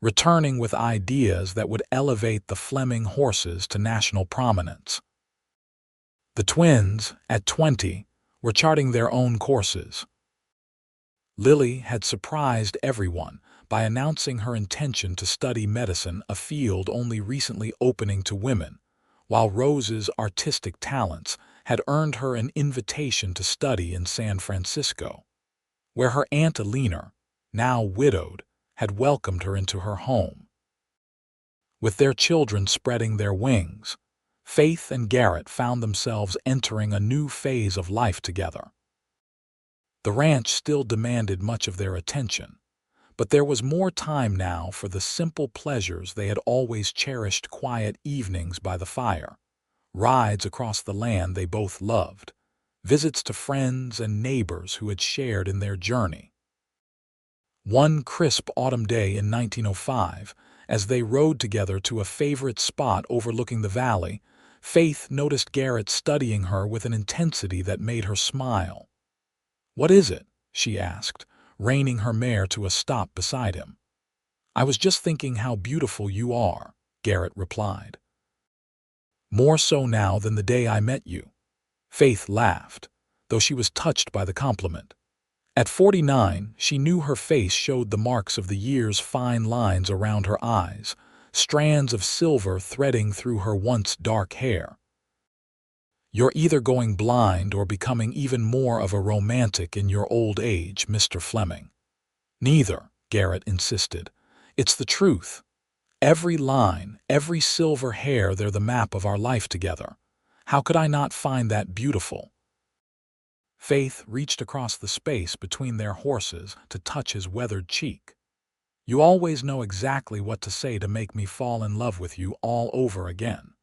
[SPEAKER 1] returning with ideas that would elevate the Fleming horses to national prominence. The twins, at 20, were charting their own courses. Lily had surprised everyone by announcing her intention to study medicine, a field only recently opening to women, while Rose's artistic talents had earned her an invitation to study in San Francisco, where her Aunt Eleanor, now widowed, had welcomed her into her home. With their children spreading their wings, Faith and Garrett found themselves entering a new phase of life together. The ranch still demanded much of their attention, but there was more time now for the simple pleasures they had always cherished: quiet evenings by the fire, rides across the land they both loved, visits to friends and neighbors who had shared in their journey. One crisp autumn day in 1905, as they rode together to a favorite spot overlooking the valley, Faith noticed Garrett studying her with an intensity that made her smile. "What is it?" she asked, reining her mare to a stop beside him. "I was just thinking how beautiful you are," Garrett replied. "More so now than the day I met you." Faith laughed, though she was touched by the compliment. At 49, she knew her face showed the marks of the year's fine lines around her eyes, strands of silver threading through her once dark hair. "You're either going blind or becoming even more of a romantic in your old age, Mr. Fleming." "Neither," Garrett insisted. "It's the truth. Every line, every silver hair, they're the map of our life together. How could I not find that beautiful?" Faith reached across the space between their horses to touch his weathered cheek. "You always know exactly what to say to make me fall in love with you all over again."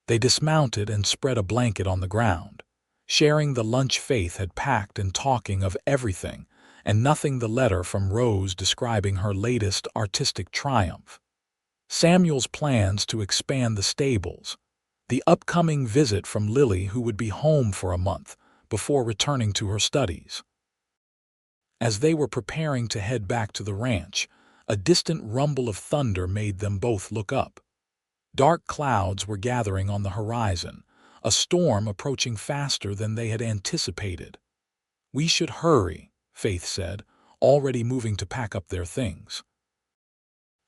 [SPEAKER 1] They dismounted and spread a blanket on the ground, sharing the lunch Faith had packed and talking of everything and nothing: the letter from Rose describing her latest artistic triumph, Samuel's plans to expand the stables, the upcoming visit from Lily, who would be home for a month before returning to her studies. As they were preparing to head back to the ranch, a distant rumble of thunder made them both look up. Dark clouds were gathering on the horizon, a storm approaching faster than they had anticipated. "We should hurry," Faith said, already moving to pack up their things.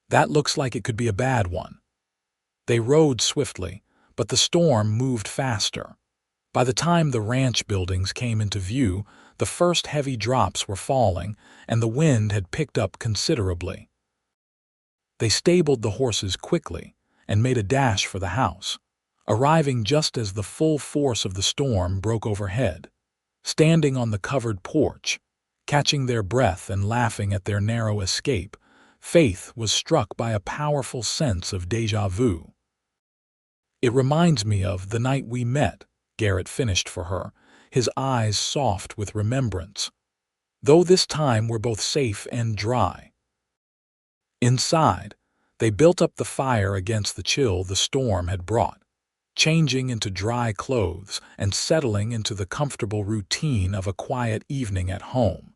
[SPEAKER 1] "That looks like it could be a bad one." They rode swiftly, but the storm moved faster. By the time the ranch buildings came into view, the first heavy drops were falling, and the wind had picked up considerably. They stabled the horses quickly and made a dash for the house, arriving just as the full force of the storm broke overhead. Standing on the covered porch, catching their breath and laughing at their narrow escape, Faith was struck by a powerful sense of déjà vu. "It reminds me of the night we met," Garrett finished for her, his eyes soft with remembrance. "Though this time we're both safe and dry." Inside, they built up the fire against the chill the storm had brought, changing into dry clothes and settling into the comfortable routine of a quiet evening at home.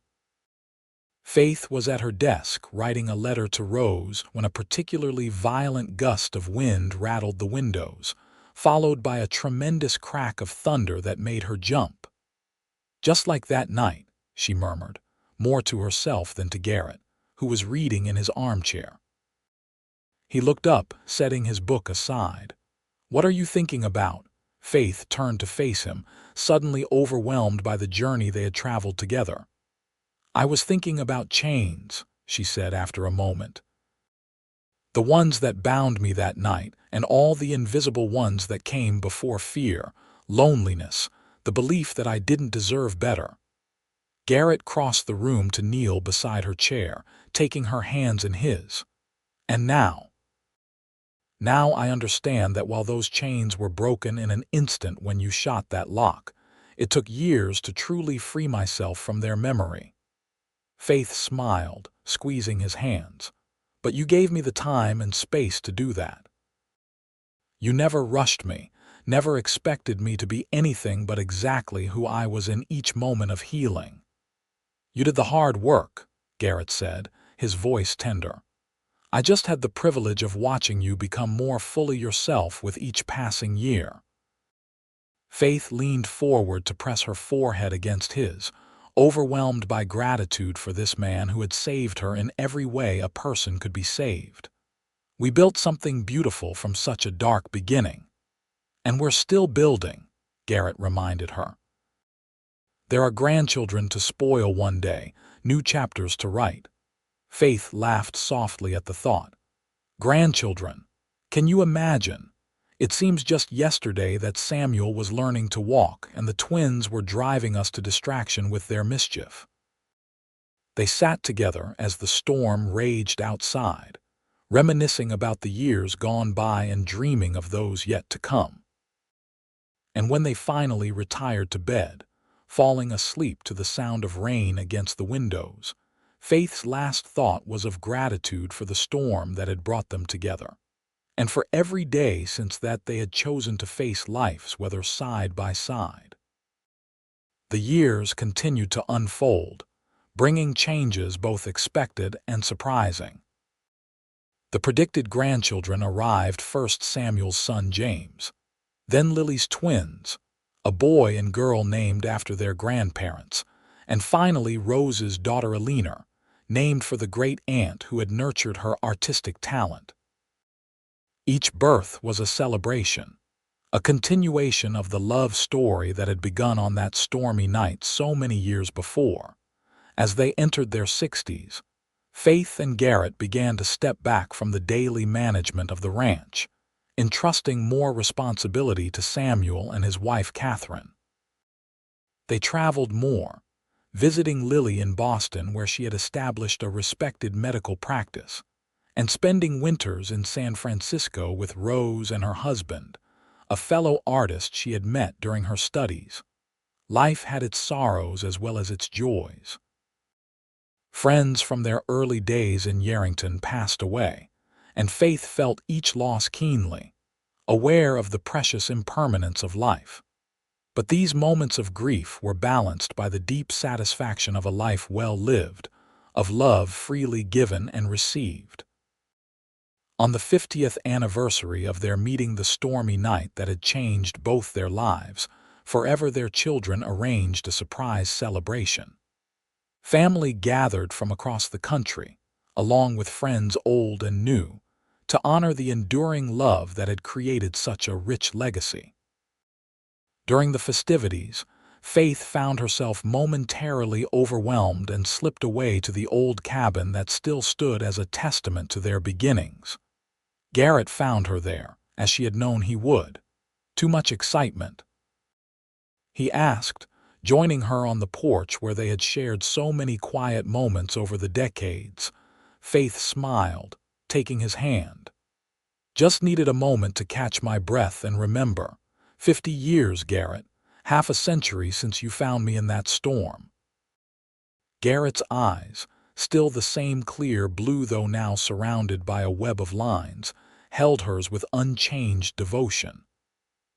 [SPEAKER 1] Faith was at her desk writing a letter to Rose when a particularly violent gust of wind rattled the windows, followed by a tremendous crack of thunder that made her jump. "Just like that night," she murmured, more to herself than to Garrett, who was reading in his armchair. He looked up, setting his book aside. "What are you thinking about?" Faith turned to face him, suddenly overwhelmed by the journey they had traveled together. "I was thinking about chains," she said after a moment. "The ones that bound me that night, and all the invisible ones that came before: fear, loneliness, the belief that I didn't deserve better." Garrett crossed the room to kneel beside her chair, taking her hands in his. "And now I understand that while those chains were broken in an instant when you shot that lock, it took years to truly free myself from their memory." Faith smiled, squeezing his hands. "But you gave me the time and space to do that. You never rushed me, never expected me to be anything but exactly who I was in each moment of healing." "You did the hard work," Garrett said, his voice tender. I just had the privilege of watching you become more fully yourself with each passing year." Faith leaned forward to press her forehead against his, overwhelmed by gratitude for this man who had saved her in every way a person could be saved. "We built something beautiful from such a dark beginning. And we're still building," Garrett reminded her. "There are grandchildren to spoil one day, new chapters to write." Faith laughed softly at the thought. "Grandchildren! Can you imagine? It seems just yesterday that Samuel was learning to walk and the twins were driving us to distraction with their mischief." They sat together as the storm raged outside, reminiscing about the years gone by and dreaming of those yet to come. And when they finally retired to bed, falling asleep to the sound of rain against the windows, Faith's last thought was of gratitude for the storm that had brought them together, and for every day since that they had chosen to face life's weather side by side. The years continued to unfold, bringing changes both expected and surprising. The predicted grandchildren arrived, first Samuel's son James, then Lily's twins, a boy and girl named after their grandparents, and finally Rose's daughter Alina, named for the great aunt who had nurtured her artistic talent. Each birth was a celebration, a continuation of the love story that had begun on that stormy night so many years before. As they entered their 60s, Faith and Garrett began to step back from the daily management of the ranch, entrusting more responsibility to Samuel and his wife Catherine. They traveled more, visiting Lily in Boston where she had established a respected medical practice, and spending winters in San Francisco with Rose and her husband, a fellow artist she had met during her studies. Life had its sorrows as well as its joys. Friends from their early days in Yarrington passed away, and Faith felt each loss keenly, aware of the precious impermanence of life. But these moments of grief were balanced by the deep satisfaction of a life well lived, of love freely given and received. On the 50th anniversary of their meeting, the stormy night that had changed both their lives, forever, their children arranged a surprise celebration. Family gathered from across the country, along with friends old and new, to honor the enduring love that had created such a rich legacy. During the festivities, Faith found herself momentarily overwhelmed and slipped away to the old cabin that still stood as a testament to their beginnings. Garrett found her there, as she had known he would. "Too much excitement?" he asked, joining her on the porch where they had shared so many quiet moments over the decades. Faith smiled, taking his hand. "Just needed a moment to catch my breath and remember. 50 years, Garrett. Half a century since you found me in that storm." Garrett's eyes, still the same clear blue though now surrounded by a web of lines, held hers with unchanged devotion.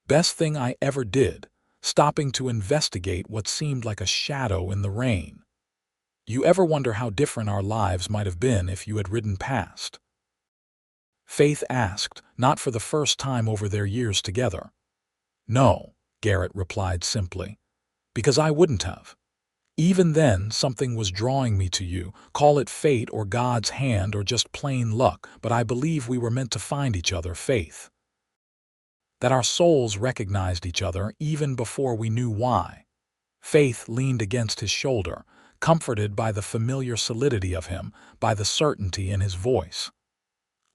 [SPEAKER 1] "Best thing I ever did, stopping to investigate what seemed like a shadow in the rain. You ever wonder how different our lives might have been if you had ridden past?" Faith asked, not for the first time over their years together. "No," Garrett replied simply, "because I wouldn't have. Even then, something was drawing me to you, call it fate or God's hand or just plain luck, but I believe we were meant to find each other, Faith. That our souls recognized each other even before we knew why." Faith leaned against his shoulder, comforted by the familiar solidity of him, by the certainty in his voice.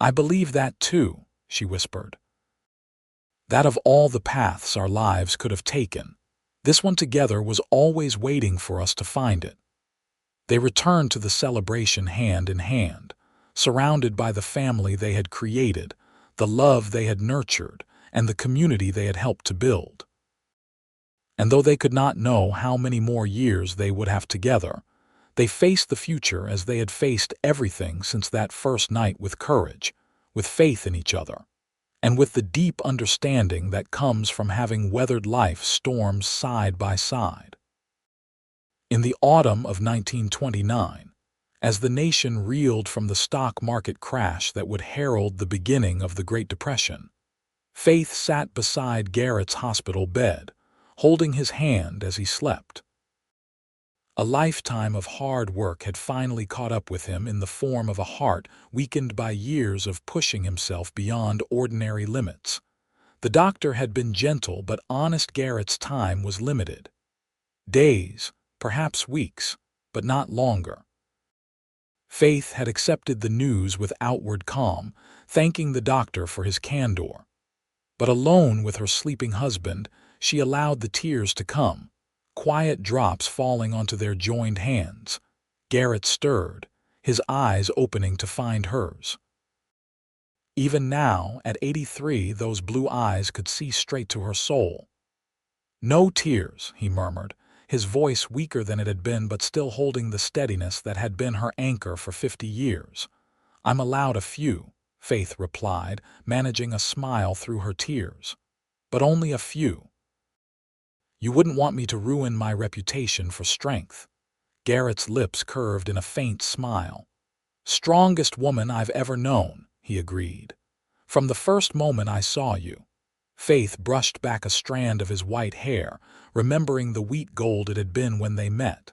[SPEAKER 1] "I believe that too," she whispered. "That of all the paths our lives could have taken, this one together was always waiting for us to find it." They returned to the celebration hand in hand, surrounded by the family they had created, the love they had nurtured, and the community they had helped to build. And though they could not know how many more years they would have together, they faced the future as they had faced everything since that first night, with courage, with faith in each other, and with the deep understanding that comes from having weathered life's storms side by side. In the autumn of 1929, as the nation reeled from the stock market crash that would herald the beginning of the Great Depression. Faith sat beside Garrett's hospital bed, holding his hand as he slept. A lifetime of hard work had finally caught up with him in the form of a heart weakened by years of pushing himself beyond ordinary limits. The doctor had been gentle, but honest. Garrett's time was limited. Days, perhaps weeks, but not longer. Faith had accepted the news with outward calm, thanking the doctor for his candor. But alone with her sleeping husband, she allowed the tears to come, quiet drops falling onto their joined hands. Garrett stirred, his eyes opening to find hers. Even now, at 83, those blue eyes could see straight to her soul. "No tears," he murmured, his voice weaker than it had been but still holding the steadiness that had been her anchor for 50 years. "I'm allowed a few," Faith replied, managing a smile through her tears. "But only a few." "You wouldn't want me to ruin my reputation for strength." Garrett's lips curved in a faint smile. "Strongest woman I've ever known," he agreed. "From the first moment I saw you." Faith brushed back a strand of his white hair, remembering the wheat gold it had been when they met.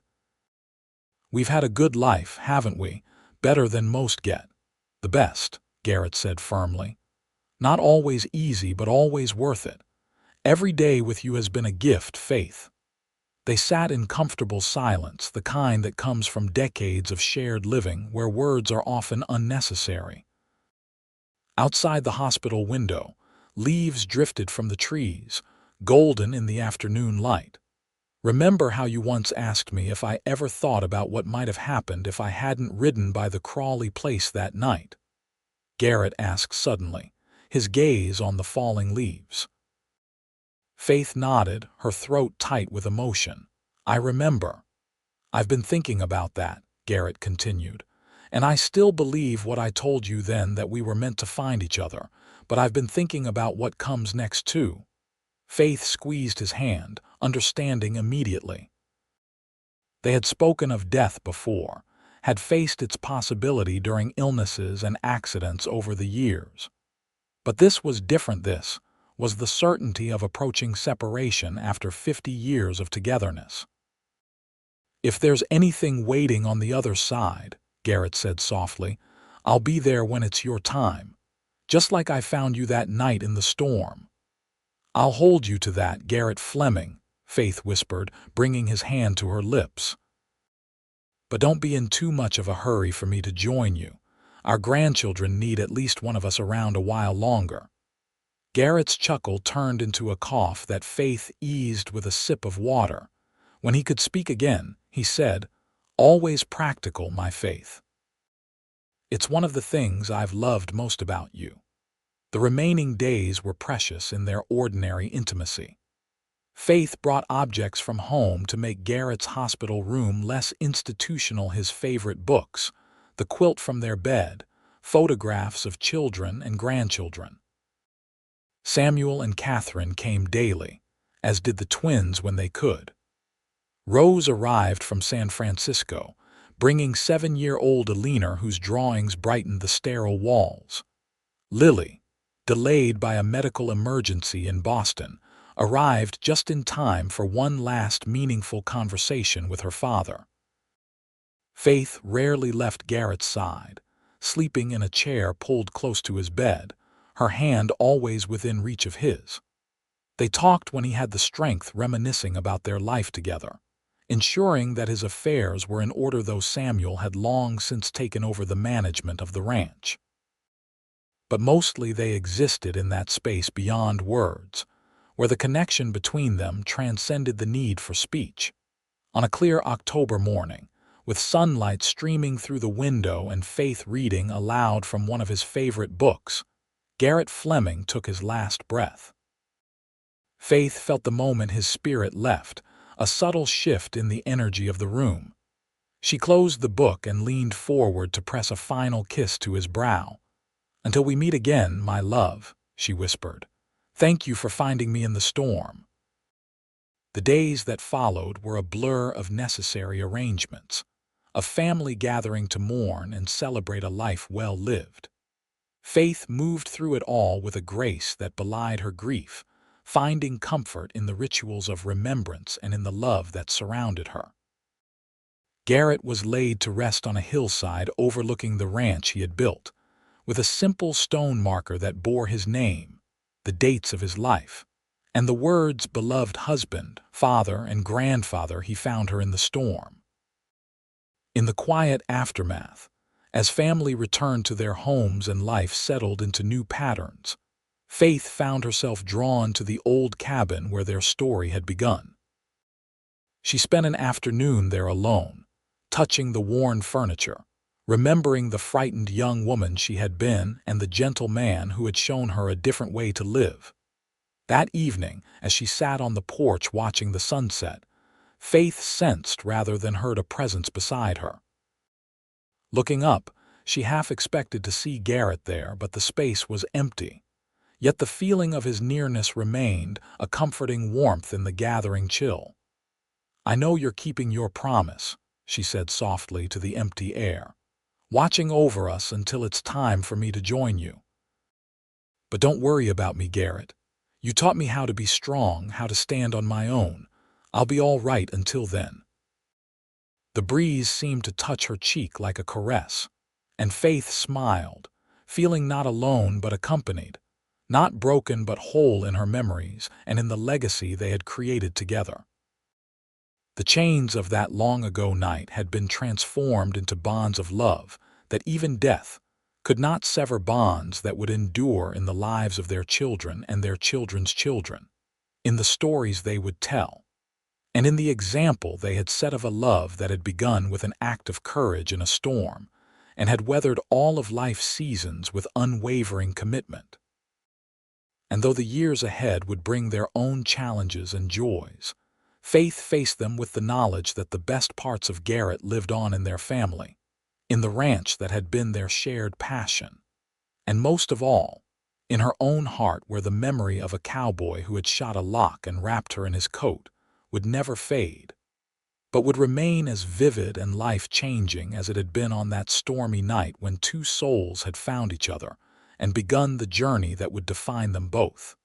[SPEAKER 1] "We've had a good life, haven't we? Better than most get." "The best," Garrett said firmly. "Not always easy, but always worth it. Every day with you has been a gift, Faith." They sat in comfortable silence, the kind that comes from decades of shared living where words are often unnecessary. Outside the hospital window, leaves drifted from the trees, golden in the afternoon light. "Remember how you once asked me if I ever thought about what might have happened if I hadn't ridden by the Crawley place that night?" Garrett asked suddenly, his gaze on the falling leaves. Faith nodded, her throat tight with emotion. "I remember. I've been thinking about that," Garrett continued. "And I still believe what I told you then, that we were meant to find each other, but I've been thinking about what comes next too." Faith squeezed his hand, understanding immediately. They had spoken of death before, had faced its possibility during illnesses and accidents over the years. But this was different. This was the certainty of approaching separation after 50 years of togetherness. "If there's anything waiting on the other side," Garrett said softly, "I'll be there when it's your time. Just like I found you that night in the storm." "I'll hold you to that, Garrett Fleming," Faith whispered, bringing his hand to her lips. "But don't be in too much of a hurry for me to join you. Our grandchildren need at least one of us around a while longer." Garrett's chuckle turned into a cough that Faith eased with a sip of water. When he could speak again, he said, "Always practical, my Faith. It's one of the things I've loved most about you." The remaining days were precious in their ordinary intimacy. Faith brought objects from home to make Garrett's hospital room less institutional: his favorite books, the quilt from their bed, photographs of children and grandchildren. Samuel and Catherine came daily, as did the twins when they could. Rose arrived from San Francisco, bringing 7-year-old Alina, whose drawings brightened the sterile walls. Lily, delayed by a medical emergency in Boston, arrived just in time for one last meaningful conversation with her father. Faith rarely left Garrett's side, sleeping in a chair pulled close to his bed, her hand always within reach of his. They talked when he had the strength, reminiscing about their life together, ensuring that his affairs were in order, though Samuel had long since taken over the management of the ranch. But mostly they existed in that space beyond words, where the connection between them transcended the need for speech. On a clear October morning, with sunlight streaming through the window and Faith reading aloud from one of his favorite books, Garrett Fleming took his last breath. Faith felt the moment his spirit left, a subtle shift in the energy of the room. She closed the book and leaned forward to press a final kiss to his brow. "Until we meet again, my love," she whispered. "Thank you for finding me in the storm." The days that followed were a blur of necessary arrangements. a family gathering to mourn and celebrate a life well lived. Faith moved through it all with a grace that belied her grief, finding comfort in the rituals of remembrance and in the love that surrounded her. Garrett was laid to rest on a hillside overlooking the ranch he had built, with a simple stone marker that bore his name, the dates of his life, and the words beloved husband, father, and grandfather he found her in the storm. In the quiet aftermath, as family returned to their homes and life settled into new patterns, Faith found herself drawn to the old cabin where their story had begun. She spent an afternoon there alone, touching the worn furniture, remembering the frightened young woman she had been and the gentle man who had shown her a different way to live. That evening, as she sat on the porch watching the sunset, Faith sensed rather than heard a presence beside her. Looking up, she half expected to see Garrett there, but the space was empty. Yet the feeling of his nearness remained, a comforting warmth in the gathering chill. "I know you're keeping your promise," she said softly to the empty air, "watching over us until it's time for me to join you. But don't worry about me, Garrett. You taught me how to be strong, how to stand on my own. I'll be all right until then." The breeze seemed to touch her cheek like a caress, and Faith smiled, feeling not alone but accompanied, not broken but whole in her memories and in the legacy they had created together. The chains of that long-ago night had been transformed into bonds of love that even death could not sever, bonds that would endure in the lives of their children and their children's children, in the stories they would tell, and in the example they had set of a love that had begun with an act of courage in a storm and had weathered all of life's seasons with unwavering commitment. And though the years ahead would bring their own challenges and joys, Faith faced them with the knowledge that the best parts of Garrett lived on in their family, in the ranch that had been their shared passion, and most of all, in her own heart where the memory of a cowboy who had shot a lock and wrapped her in his coat would never fade, but would remain as vivid and life-changing as it had been on that stormy night when two souls had found each other and begun the journey that would define them both.